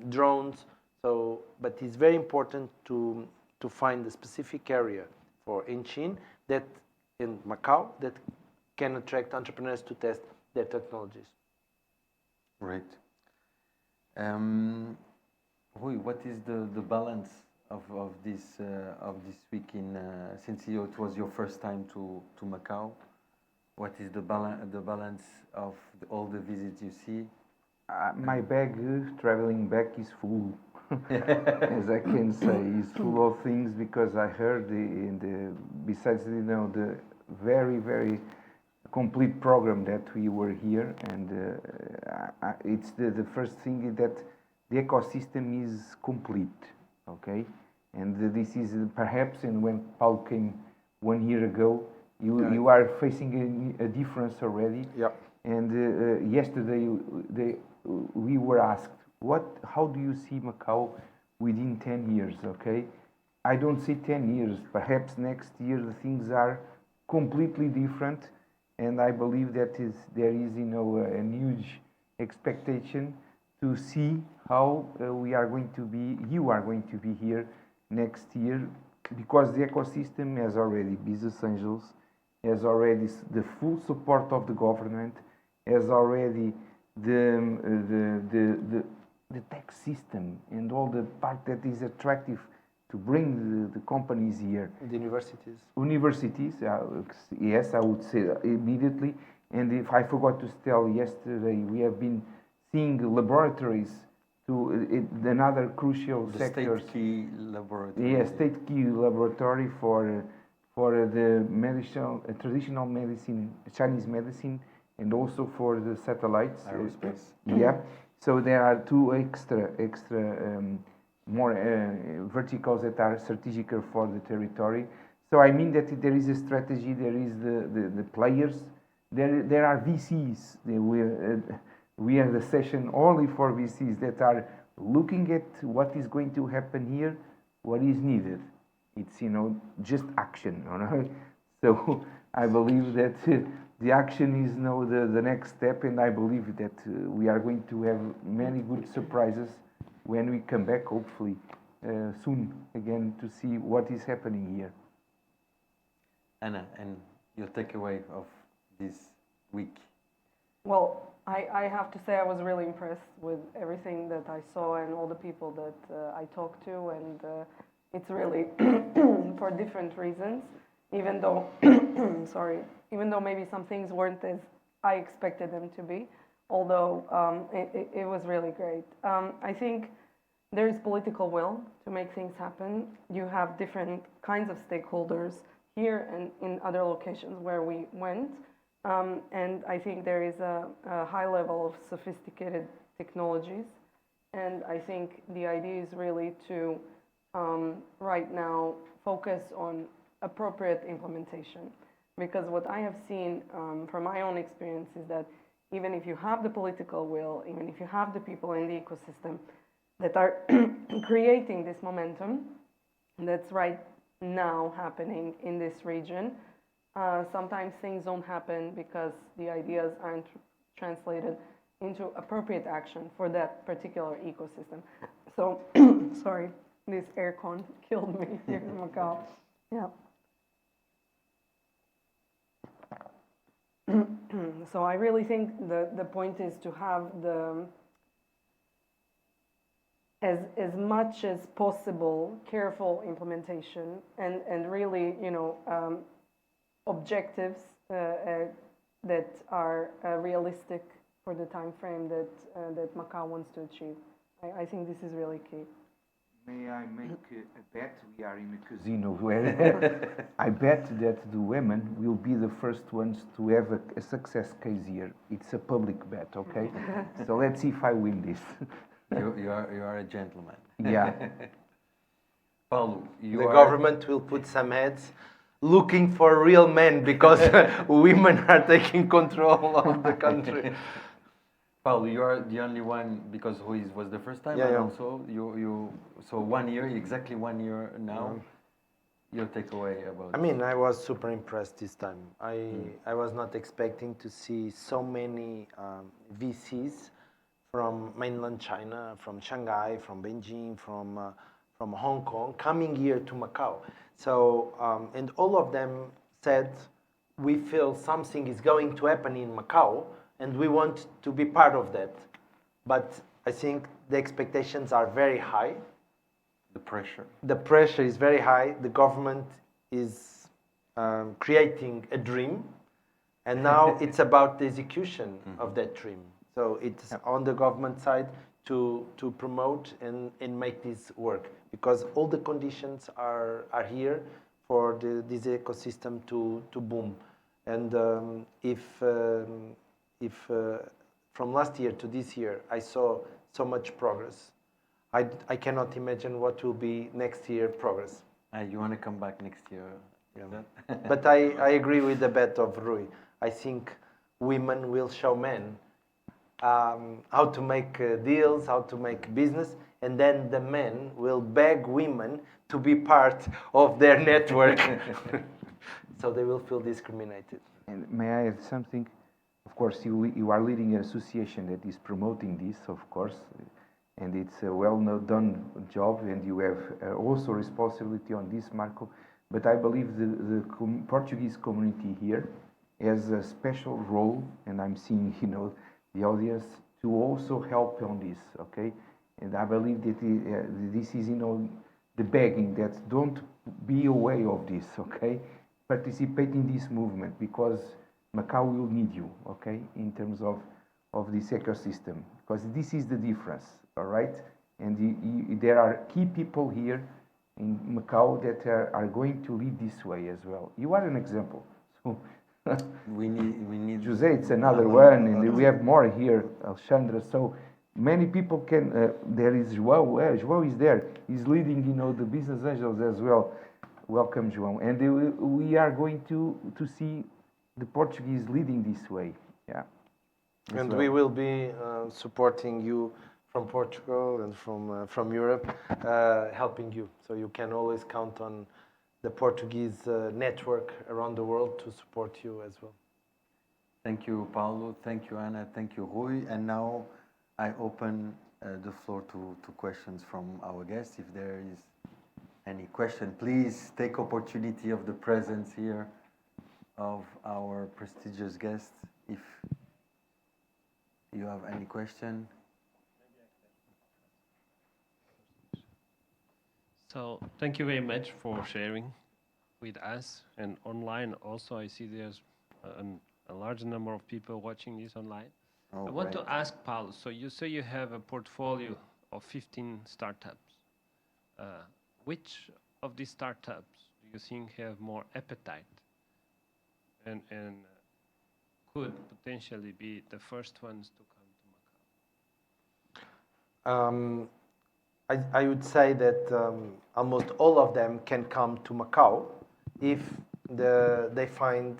drones. So, but it's very important to find a specific area for Enchin that in Macau that can attract entrepreneurs to test their technologies. Right. Rui, what is the balance of this week in since it was your first time to Macau? What is the balance of all the visits you see? My bag traveling back is full. as I can say. It's full of things because I heard besides the very very complete program that we were here, and it's the first thing that the ecosystem is complete, okay, and this is perhaps, and when Paul came 1 year ago, you are facing a difference already. Yep. And yesterday we were asked, how do you see Macau within 10 years, okay? I don't see 10 years. Perhaps next year the things are completely different, and I believe that there is a huge expectation to see how you are going to be here next year, because the ecosystem has already business angels, has already the full support of the government, has already the tax system and all the part that is attractive to bring the companies here. The universities. Universities, yes, I would say immediately. And if I forgot to tell yesterday, we have been seeing laboratories to another crucial sector. State key laboratory. Yes, state key laboratory for the traditional medicine, Chinese medicine, and also for the satellites. Aerospace. Yeah. So there are two extra more verticals that are strategic for the territory. So I mean that there is a strategy, there is the players, there are VCs. We have a session only for VCs that are looking at what is going to happen here, what is needed. It's just action. So I believe that the action is now the next step, and I believe that we are going to have many good surprises when we come back, hopefully soon again, to see what is happening here. Anna, and your takeaway of this week? Well, I have to say I was really impressed with everything that I saw and all the people that I talked to, and it's really for different reasons, even though even though maybe some things weren't as I expected them to be, although it was really great. I think there is political will to make things happen. You have different kinds of stakeholders here and in other locations where we went. And I think there is a high level of sophisticated technologies. And I think the idea is really to, right now, focus on appropriate implementation. Because what I have seen from my own experience is that even if you have the political will, even if you have the people in the ecosystem that are creating this momentum that's right now happening in this region, sometimes things don't happen because the ideas aren't translated into appropriate action for that particular ecosystem. So, sorry, this aircon killed me here in Macau. Yeah. So I really think the point is to have as much as possible careful implementation and really objectives that are realistic for the time frame that Macau wants to achieve. I think this is really key. May I make a bet? We are in a casino where I bet that the women will be the first ones to have a success case here. It's a public bet, okay? So let's see if I win this. You are a gentleman. Yeah. Paulo, the government will put some ads looking for real men because women are taking control of the country. Paulo, you are the only one, because Ruiz was the first time, yeah, and yeah. also so 1 year, exactly 1 year now. Your takeaway about? I mean, I was super impressed this time. I was not expecting to see so many VCs from mainland China, from Shanghai, from Beijing, from Hong Kong, coming here to Macau. So, and all of them said, we feel something is going to happen in Macau, and we want to be part of that. But I think the expectations are very high. The pressure is very high. The government is creating a dream, and now it's about the execution of that dream. So it's on the government side to promote and make this work, because all the conditions are here for this ecosystem to boom. And if from last year to this year I saw so much progress, I cannot imagine what will be next year progress. You want to come back next year? Yeah. But I agree with the bet of Rui. I think women will show men how to make deals, how to make business, and then the men will beg women to be part of their network. So they will feel discriminated. And may I add something? Of course, you are leading an association that is promoting this, of course, and it's a well-done job, and you have also responsibility on this, Marco. But I believe the Portuguese community here has a special role, and I'm seeing, the audience, to also help on this, okay? And I believe that this is, the begging that don't be aware of this, okay? Participate in this movement, because Macau will need you, okay, in terms of this ecosystem, because this is the difference, all right? And there are key people here in Macau that are going to lead this way as well. You are an example. So we need Jose, it's another one, and we have more here, Alexandra. So many people can. There is João. João is there. He's leading, the business angels as well. Welcome, João. And we are going to see the Portuguese leading this way. Yeah. And we will be supporting you from Portugal and from Europe, helping you. So you can always count on the Portuguese network around the world to support you as well. Thank you, Paulo. Thank you, Ana. Thank you, Rui. And now I open the floor to questions from our guests. If there is any question, please take opportunity of the presence here of our prestigious guests. If you have any question. So thank you very much for sharing with us, and online also I see there's a large number of people watching this online. Oh, I want great. to ask Paulo, so you say you have a portfolio of 15 startups. Which of these startups do you think have more appetite and could potentially be the first ones to come to Macau? I would say that almost all of them can come to Macau if they find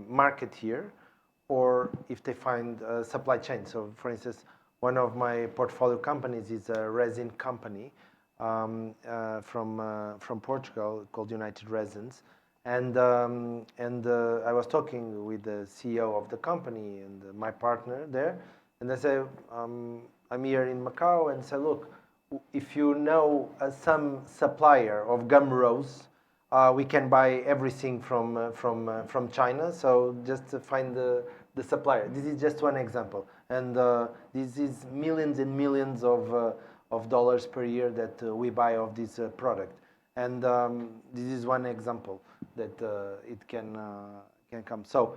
market here, or if they find a supply chain. So, for instance, one of my portfolio companies is a resin company from Portugal called United Resins, and I was talking with the CEO of the company and my partner there, and I said, I'm here in Macau, and say, look, if you know some supplier of gum rose, we can buy everything from China. So just to find the supplier. This is just one example, and this is millions and millions of dollars per year that we buy of this product. And this is one example that it can come. So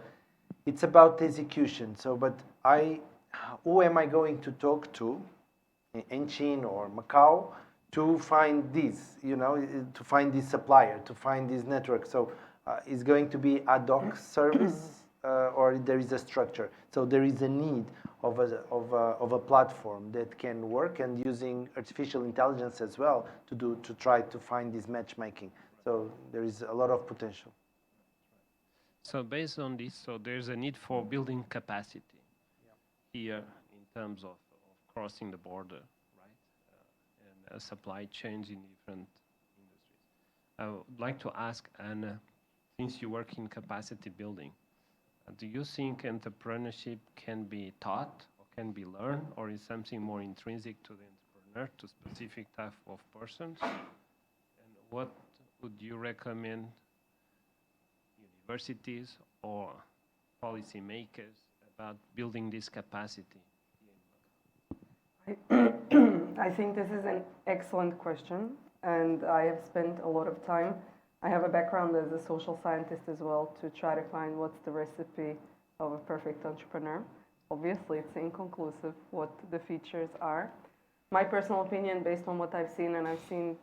it's about execution. So, but who am I going to talk to in China or Macau to find this, to find this supplier, to find this network? So it's going to be ad hoc service or there is a structure. So there is a need of a platform that can work, and using artificial intelligence as well to try to find this matchmaking. So there is a lot of potential. So based on this, so there's a need for building capacity here in terms of crossing the border, right? And supply chains in different industries. I would like to ask Anna, since you work in capacity building, do you think entrepreneurship can be taught or can be learned, or is something more intrinsic to the entrepreneur, to specific type of persons? And what would you recommend universities or policymakers about building this capacity? I think this is an excellent question, and I have spent a lot of time. I have a background as a social scientist as well, to try to find what's the recipe of a perfect entrepreneur. obviously it's inconclusive what the features are. My personal opinion, based on what I've seen, and I've seen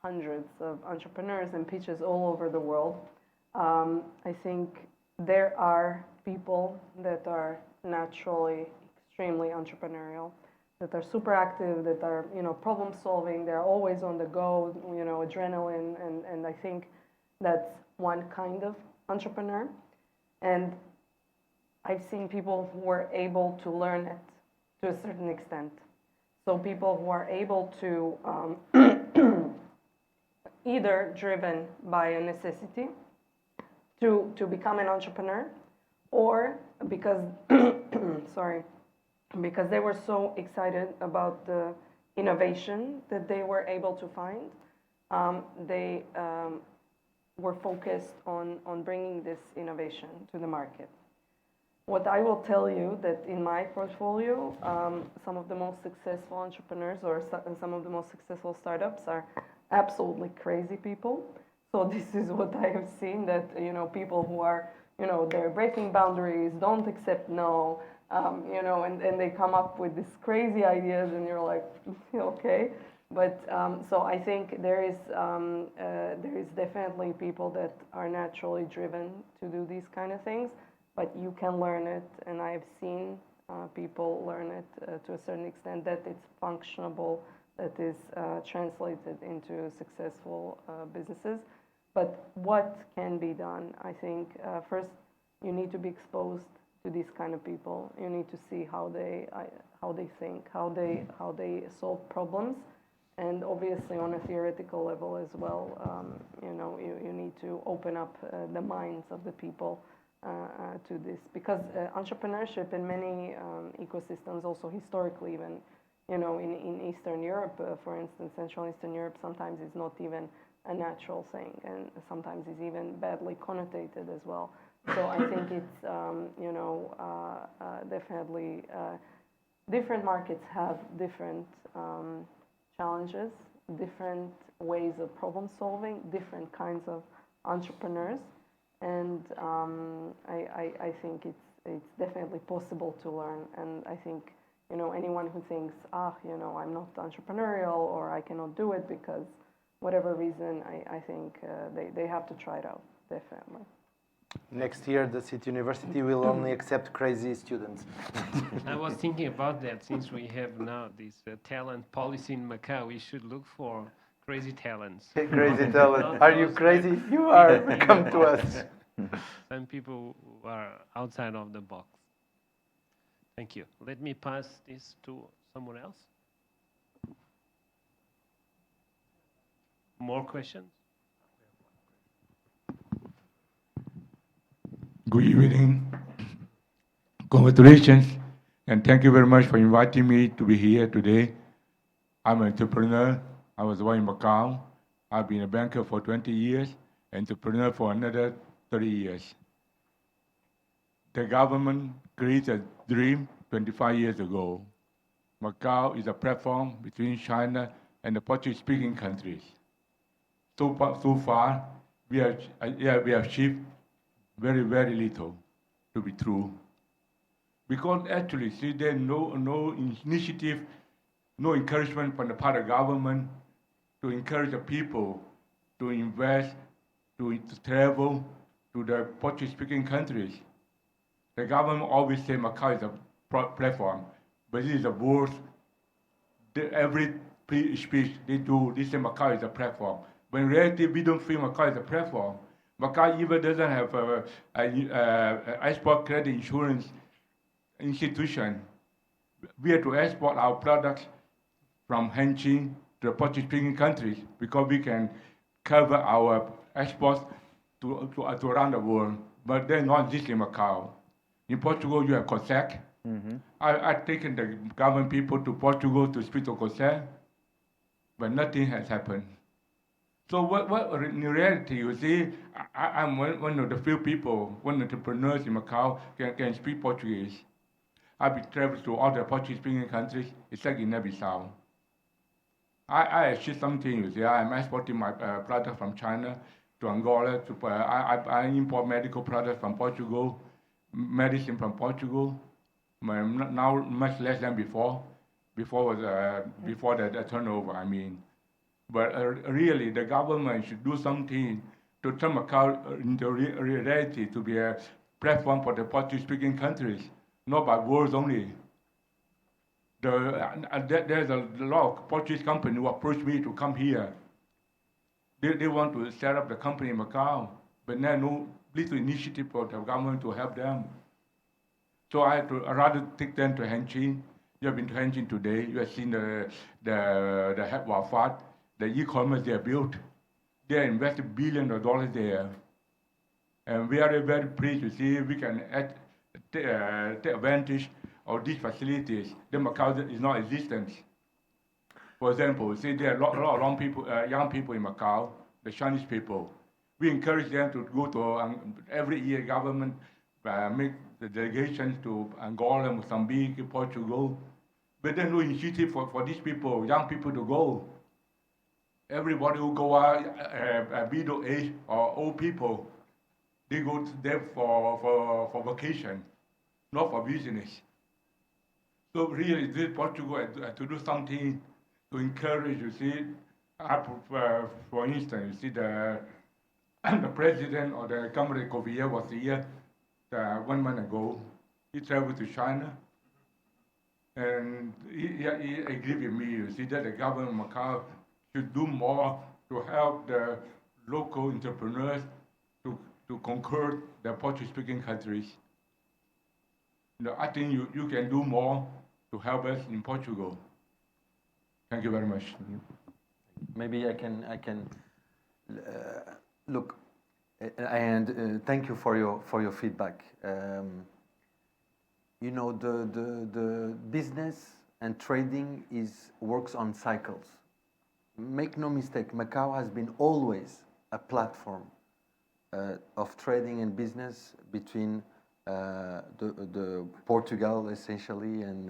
hundreds of entrepreneurs and pitches all over the world, I think there are people that are naturally extremely entrepreneurial, that are super active, that are, problem solving, they're always on the go, adrenaline, and I think that's one kind of entrepreneur. And I've seen people who are able to learn it to a certain extent. So people who are able to either driven by a necessity to become an entrepreneur, or because because they were so excited about the innovation that they were able to find, they were focused on bringing this innovation to the market. What I will tell you that in my portfolio, some of the most successful entrepreneurs or some of the most successful startups are absolutely crazy people. So this is what I have seen, that, people who are, they're breaking boundaries, don't accept no, and they come up with these crazy ideas, and you're like, okay. But so I think there is definitely people that are naturally driven to do these kind of things, but you can learn it, and I've seen people learn it to a certain extent, that it's functionable, that is translated into successful businesses. But what can be done? I think first you need to be exposed to these kind of people. You need to see how they think, how they solve problems, and obviously on a theoretical level as well. You need to open up the minds of the people to this, because entrepreneurship in many ecosystems, also historically, even in Eastern Europe, for instance, Central and Eastern Europe, sometimes is not even a natural thing, and sometimes is even badly connotated as well. So I think it's definitely different markets have different challenges, different ways of problem solving, different kinds of entrepreneurs, and I think it's definitely possible to learn. And I think anyone who thinks I'm not entrepreneurial, or I cannot do it because whatever reason, I think they have to try it out, definitely. Next year, the City University will only accept crazy students. I was thinking about that. Since we have now this talent policy in Macau, we should look for crazy talents. Crazy talent. Are you crazy? You are. Come to us. Some people who are outside of the box. Thank you. Let me pass this to someone else. More questions? Good evening. Congratulations, and thank you very much for inviting me to be here today. I'm an entrepreneur. I was born in Macau. I've been a banker for 20 years, entrepreneur for another 30 years. The government created a dream 25 years ago. Macau is a platform between China and the Portuguese-speaking countries. So far, we have achieved very, very little, to be true. Because actually, see, there's no initiative, no encouragement from the part of government to encourage the people to invest, to travel to the Portuguese-speaking countries. The government always say Macau is a platform, but this is the worst. Every speech they do, they say Macau is a platform. But in reality, we don't feel Macau is a platform. Macau even doesn't have a export credit insurance institution. We have to export our products from Hengqin to the Portuguese-speaking countries because we can cover our exports to around the world. But they're not just in Macau. In Portugal, you have COSEC. Mm-hmm. I've taken the government people to Portugal to speak to COSEC, but nothing has happened. So what in reality, you see, I'm one of the few people, one of the entrepreneurs in Macau can speak Portuguese. I've been traveling to all the Portuguese-speaking countries, except Guinea-Bissau. I achieved something, you see. I'm exporting my product from China to Angola. I import medical products from Portugal. medicine from Portugal. Now much less than before. Before was before the turnover, I mean. But really, the government should do something to turn Macau into reality, to be a platform for the Portuguese-speaking countries, not by words only. There's a lot of Portuguese companies who approach me to come here. They want to set up the company in Macau, but there no little initiative for the government to help them. So I rather take them to Hengqin. You have been to Hengqin today. You have seen the headquarters, the e-commerce they have built. They invested billions of dollars there. And we are very pleased to see we can take advantage of these facilities. Then Macau is not existent. For example, see there are a lot of young people in Macau, the Chinese people. We encourage them to go to every year government make the delegations to Angola, Mozambique, Portugal. But there's no initiative for these people, young people to go. Everybody who go out, middle age or old people, they go there for vacation, not for business. So really, this Portugal had to do something to encourage, you see, for instance, you see the president of the company Korea was here 1 month ago. He traveled to China, and he agreed with me, you see, that the government of Macau should do more to help the local entrepreneurs to conquer the Portuguese-speaking countries. I think you can do more to help us in Portugal. Thank you very much. Maybe I can look, and thank you for your feedback. You know, the business and trading works on cycles. Make no mistake, Macau has been always a platform of trading and business between the Portugal essentially and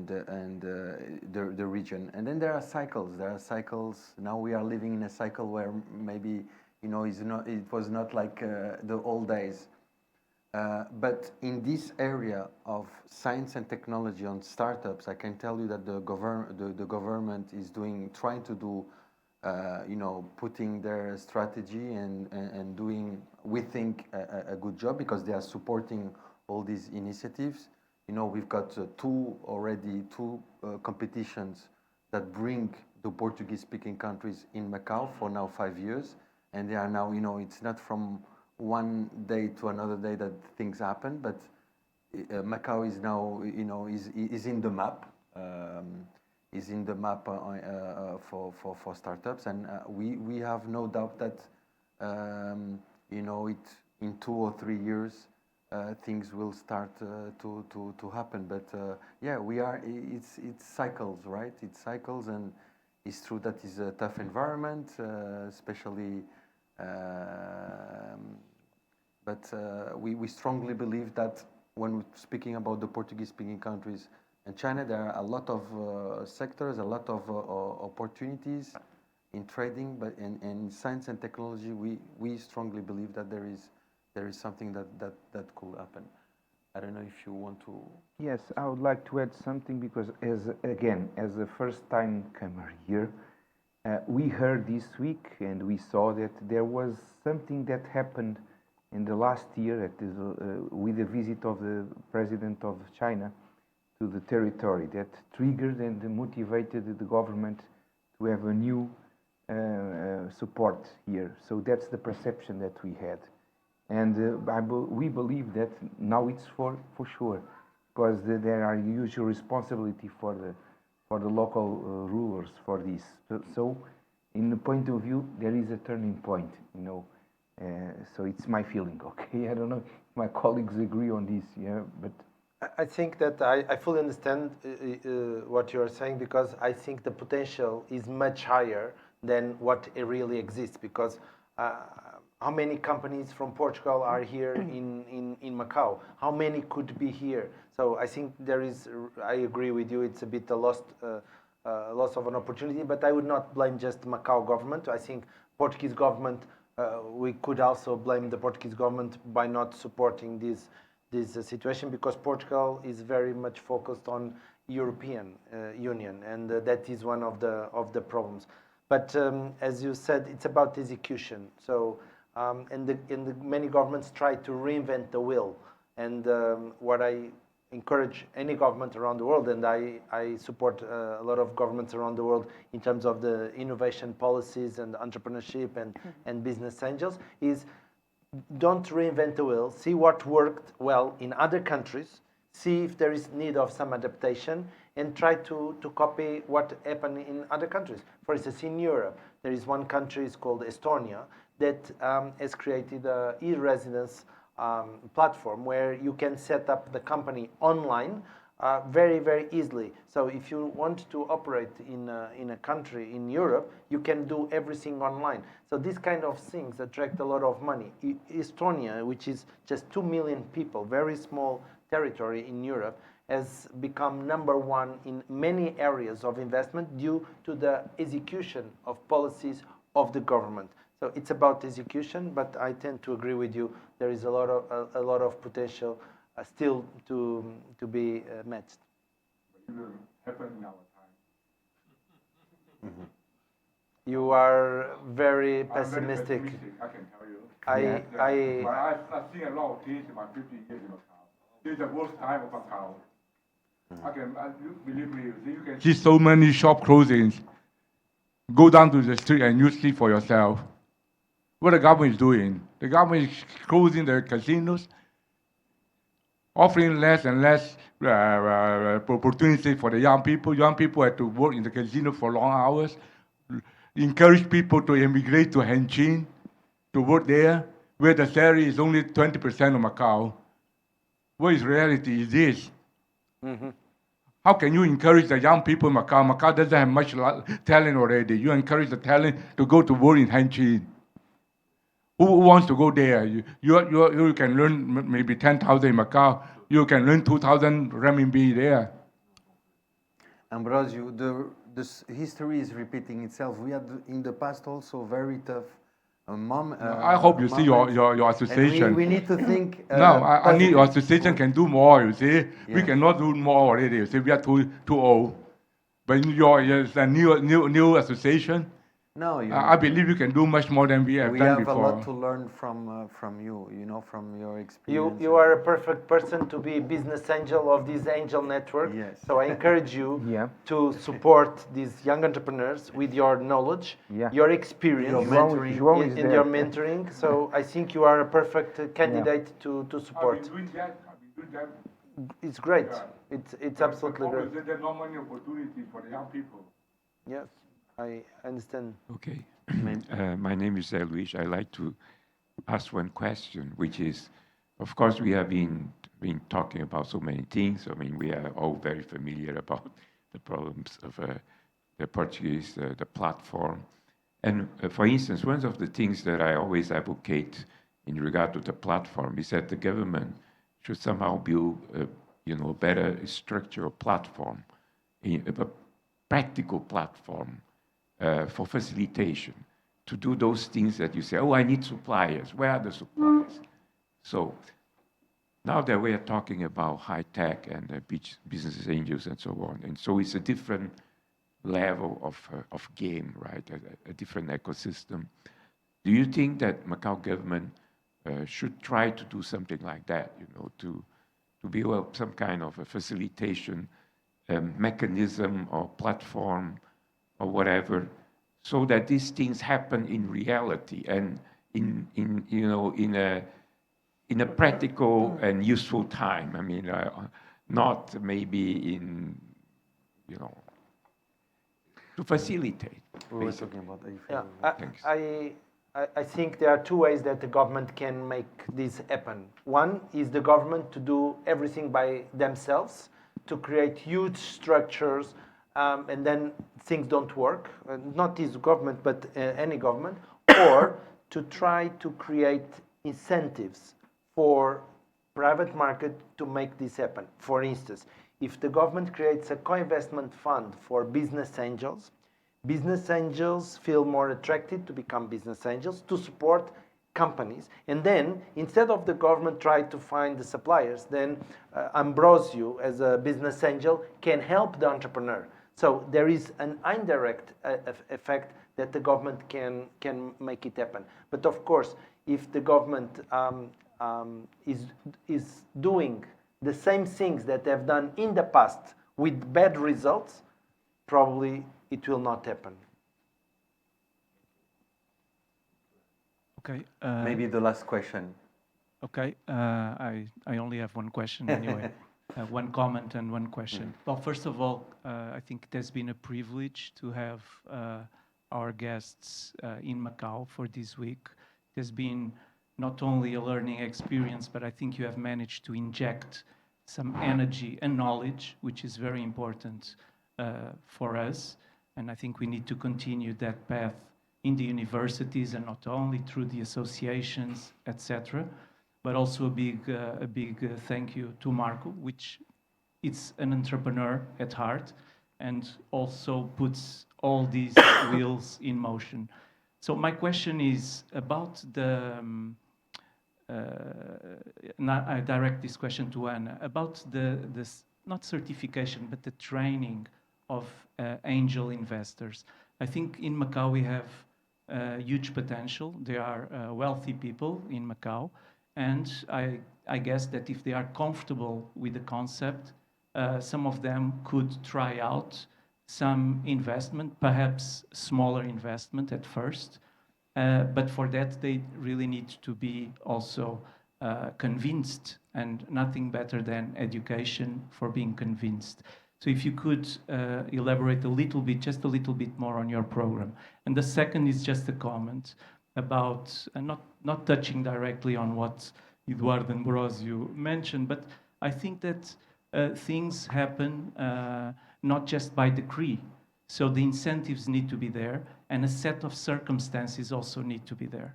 the region. And then there are cycles. Now we are living in a cycle where maybe it was not like the old days. But in this area of science and technology on startups, I can tell you that the government is trying to do, putting their strategy and doing, we think, a good job because they are supporting all these initiatives. We've got two competitions that bring the Portuguese-speaking countries in Macau for now 5 years, and they are now, it's not from one day to another day that things happen, but Macau is now, is in the map, for startups, and we have no doubt that, in 2 or 3 years, things will start to happen. But yeah, it's cycles, right? It's cycles, and it's true that it's a tough environment, especially. But we strongly believe that when we're speaking about the Portuguese-speaking countries and China, there are a lot of sectors, a lot of opportunities in trading, but in science and technology, we strongly believe that there is something that could happen. I don't know if you want to. Yes, I would like to add something because, as a first-time comer here, we heard this week and we saw that there was something that happened in the last year with the visit of the president of China to the territory that triggered and motivated the government to have a new support here. So that's the perception that we had. And we believe that now it's for sure, because there are huge responsibility for the local rulers for this. So, in the point of view, there is a turning point, So it's my feeling, okay? I don't know if my colleagues agree on this, yeah, but I think that I fully understand what you're saying, because I think the potential is much higher than what it really exists, because how many companies from Portugal are here in Macau? How many could be here? So I think I agree with you, it's a bit a loss of an opportunity, but I would not blame just Macau government. I think Portuguese government we could also blame the Portuguese government by not supporting this situation, because Portugal is very much focused on European Union, and that is one of the problems. But as you said, it's about execution. So many governments try to reinvent the wheel, and what I encourage any government around the world, and I support a lot of governments around the world in terms of the innovation policies and entrepreneurship and business angels, is don't reinvent the wheel. See what worked well in other countries, see if there is need of some adaptation, and try to copy what happened in other countries. For instance, in Europe, there is one country, it's called Estonia, that has created an e-residence platform where you can set up the company online very, very easily. So if you want to operate in a country in Europe, you can do everything online. So these kind of things attract a lot of money. Estonia, which is just 2 million people, very small territory in Europe, has become #1 in many areas of investment due to the execution of policies of the government. So it's about execution, but I tend to agree with you. There is a lot of potential still to be matched. It will happen in our time. You are very I'm pessimistic. very pessimistic, I can tell you. I But I've seen a lot of things in my 50 years in Macau. This is the worst time of Macau. Believe me, you can see so many shop closings. Go down to the street and you see for yourself what the government is doing. The government is closing the casinos, offering less and less opportunity for the young people. Young people have to work in the casino for long hours. Encourage people to immigrate to Hengqin, to work there, where the salary is only 20% of Macau. What is reality is this? How can you encourage the young people in Macau? Macau doesn't have much talent already. You encourage the talent to go to work in Hengqin. Who wants to go there? You can learn maybe 10,000 in Macau. You can learn 2,000 renminbi there. Ambrosio, this history is repeating itself. We had in the past also very tough I hope you see your association. And we need to think. No, I need your positive. association can do more, you see. We Yes. cannot do more already, you see. We are too old. But it's a new association. No, I believe you can do much more than we have we done have before. a lot to learn from you, from your experience. You are a perfect person to be business angel of this angel network. Yes. So I encourage you Yeah. to support these young entrepreneurs with your knowledge, Yeah. your experience, Your mentoring. João is in there. your mentoring. So I think you are a perfect candidate to I've support. been doing that. It's great. Yeah. It's absolutely great. There's not many opportunities for the young people. Yes, I understand. Okay. My name is Luis. I like to ask one question, which is, of course, we have been talking about so many things. I mean, we are all very familiar about the problems of the Portuguese, the platform. And for instance, one of the things that I always advocate in regard to the platform is that the government should somehow build a better structural platform, a practical platform for facilitation, to do those things that you say, oh, I need suppliers. Where are the suppliers? So now that we are talking about high tech and business angels and so on, and so it's a different level of game, right? A different ecosystem. Do you think that Macau government should try to do something like that, to build some kind of a facilitation mechanism or platform or whatever, so that these things happen in reality and in a practical and useful time? I mean, not maybe in to facilitate. We were talking about I think there are two ways that the government can make this happen. One is the government to do everything by themselves, to create huge structures, and then things don't work. Not this government, but any government. Or to try to create incentives for private market to make this happen. For instance, if the government creates a co-investment fund for business angels, business angels feel more attracted to become business angels to support companies. And then, instead of the government trying to find the suppliers, then Ambrosio, as a business angel, can help the entrepreneur. So there is an indirect effect that the government can make it happen. But of course, if the government is doing the same things that they've done in the past with bad results, probably it will not happen. Okay. Maybe the last question. Okay. I only have one question anyway. One comment and one question. Well, first of all, I think it has been a privilege to have our guests in Macau for this week. It has been not only a learning experience, but I think you have managed to inject some energy and knowledge, which is very important for us. And I think we need to continue that path in the universities, and not only through the associations, etc., but also a big thank you to Marco, which is an entrepreneur at heart and also puts all these wheels in motion. So my question is about the, I direct this question to Anna, about this, not certification, but the training of angel investors. I think in Macau we have huge potential. There are wealthy people in Macau, and I guess that if they are comfortable with the concept, some of them could try out some investment, perhaps smaller investment at first. But for that, they really need to be also convinced, and nothing better than education for being convinced. So if you could elaborate a little bit, just a little bit more on your program. And the second is just a comment about, not touching directly on what Eduardo Ambrosio mentioned, but I think that things happen not just by decree. So the incentives need to be there, and a set of circumstances also need to be there.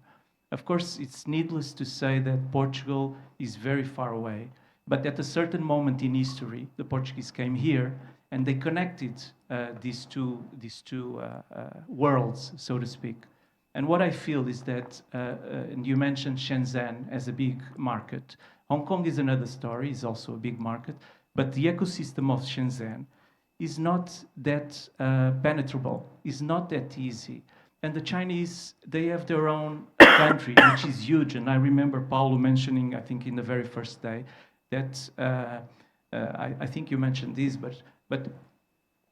Of course, it's needless to say that Portugal is very far away, but at a certain moment in history, the Portuguese came here and they connected these two worlds, so to speak. And what I feel is that, and you mentioned Shenzhen as a big market. Hong Kong is another story, is also a big market, but the ecosystem of Shenzhen is not that penetrable, is not that easy. And the Chinese, they have their own country, which is huge. And I remember Paulo mentioning, I think in the very first day, that I think you mentioned this, but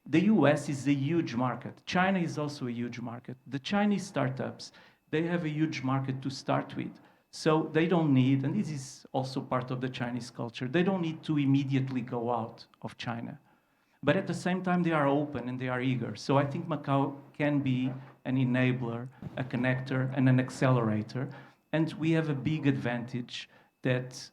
the US is a huge market. China is also a huge market. The Chinese startups, they have a huge market to start with. So they don't need, and this is also part of the Chinese culture, they don't need to immediately go out of China. But at the same time, they are open and they are eager. So I think Macau can be an enabler, a connector, and an accelerator. And we have a big advantage that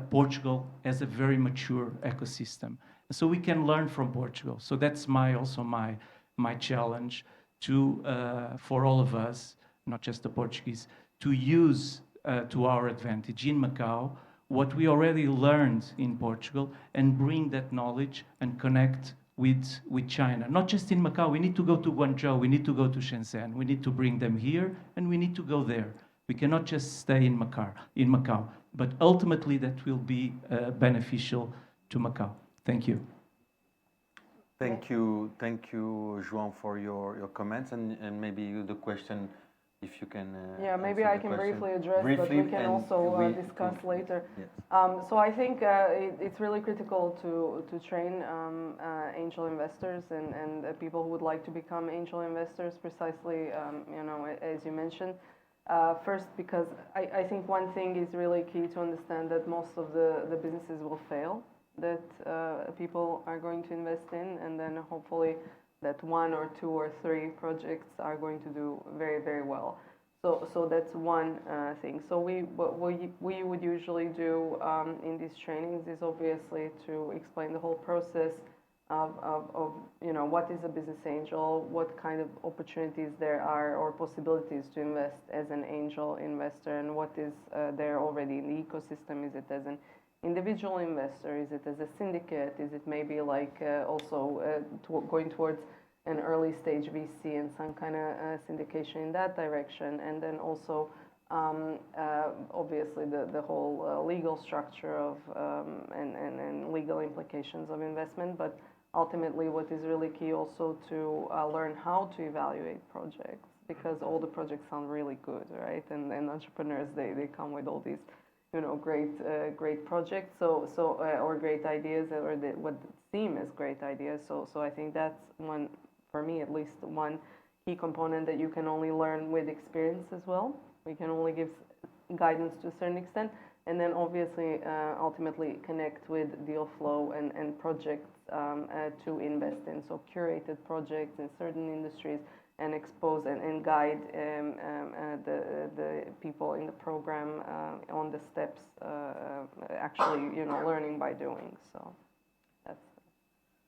Portugal has a very mature ecosystem. So we can learn from Portugal. So that's also my challenge for all of us, not just the Portuguese, to use to our advantage in Macau what we already learned in Portugal and bring that knowledge and connect with China. Not just in Macau, we need to go to Guangzhou, we need to go to Shenzhen, we need to bring them here, and we need to go there. We cannot just stay in Macau, but ultimately that will be beneficial to Macau. Thank you. Thank you, João, for your comments, and maybe the question, if you can. Yeah, maybe I can briefly address, but we can also discuss later. Yes. So I think it's really critical to train angel investors and people who would like to become angel investors, precisely, as you mentioned. First, because I think one thing is really key to understand, that most of the businesses will fail that people are going to invest in, and then hopefully that 1 or 2 or 3 projects are going to do very, very well. So that's one thing. So what we would usually do in these trainings is obviously to explain the whole process of what is a business angel, what kind of opportunities there are or possibilities to invest as an angel investor, and what is there already in the ecosystem. Is it as an individual investor? Is it as a syndicate? Is it maybe like also going towards an early stage VC and some kind of syndication in that direction, and then also obviously the whole legal structure of and legal implications of investment, but ultimately what is really key also to learn how to evaluate projects, because all the projects sound really good, right? And entrepreneurs, they come with all these, you know, great projects, or great ideas, or what seem as great ideas. So I think that's one, for me at least, one key component that you can only learn with experience as well. We can only give guidance to a certain extent, and then obviously ultimately connect with deal flow and projects to invest in. So curated projects in certain industries, and expose and guide the people in the program on the steps, actually, you know, learning by doing. So that's.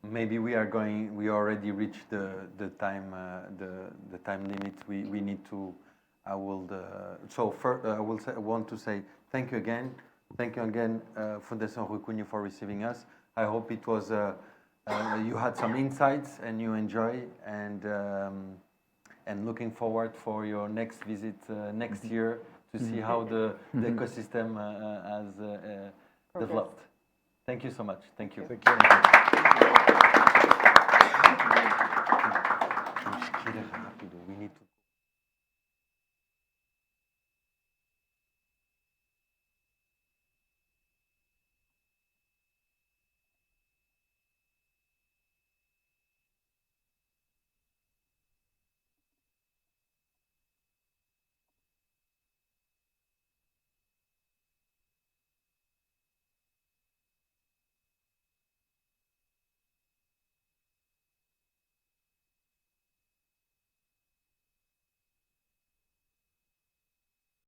Maybe we already reached the time limit. We need to. I will want to say thank you again, Fundação Rui Cunha, for receiving us. I hope it was you had some insights and you enjoy, and looking forward for your next visit next year to see how the ecosystem has developed. Thank you so much. Thank you. Thank you. We need to.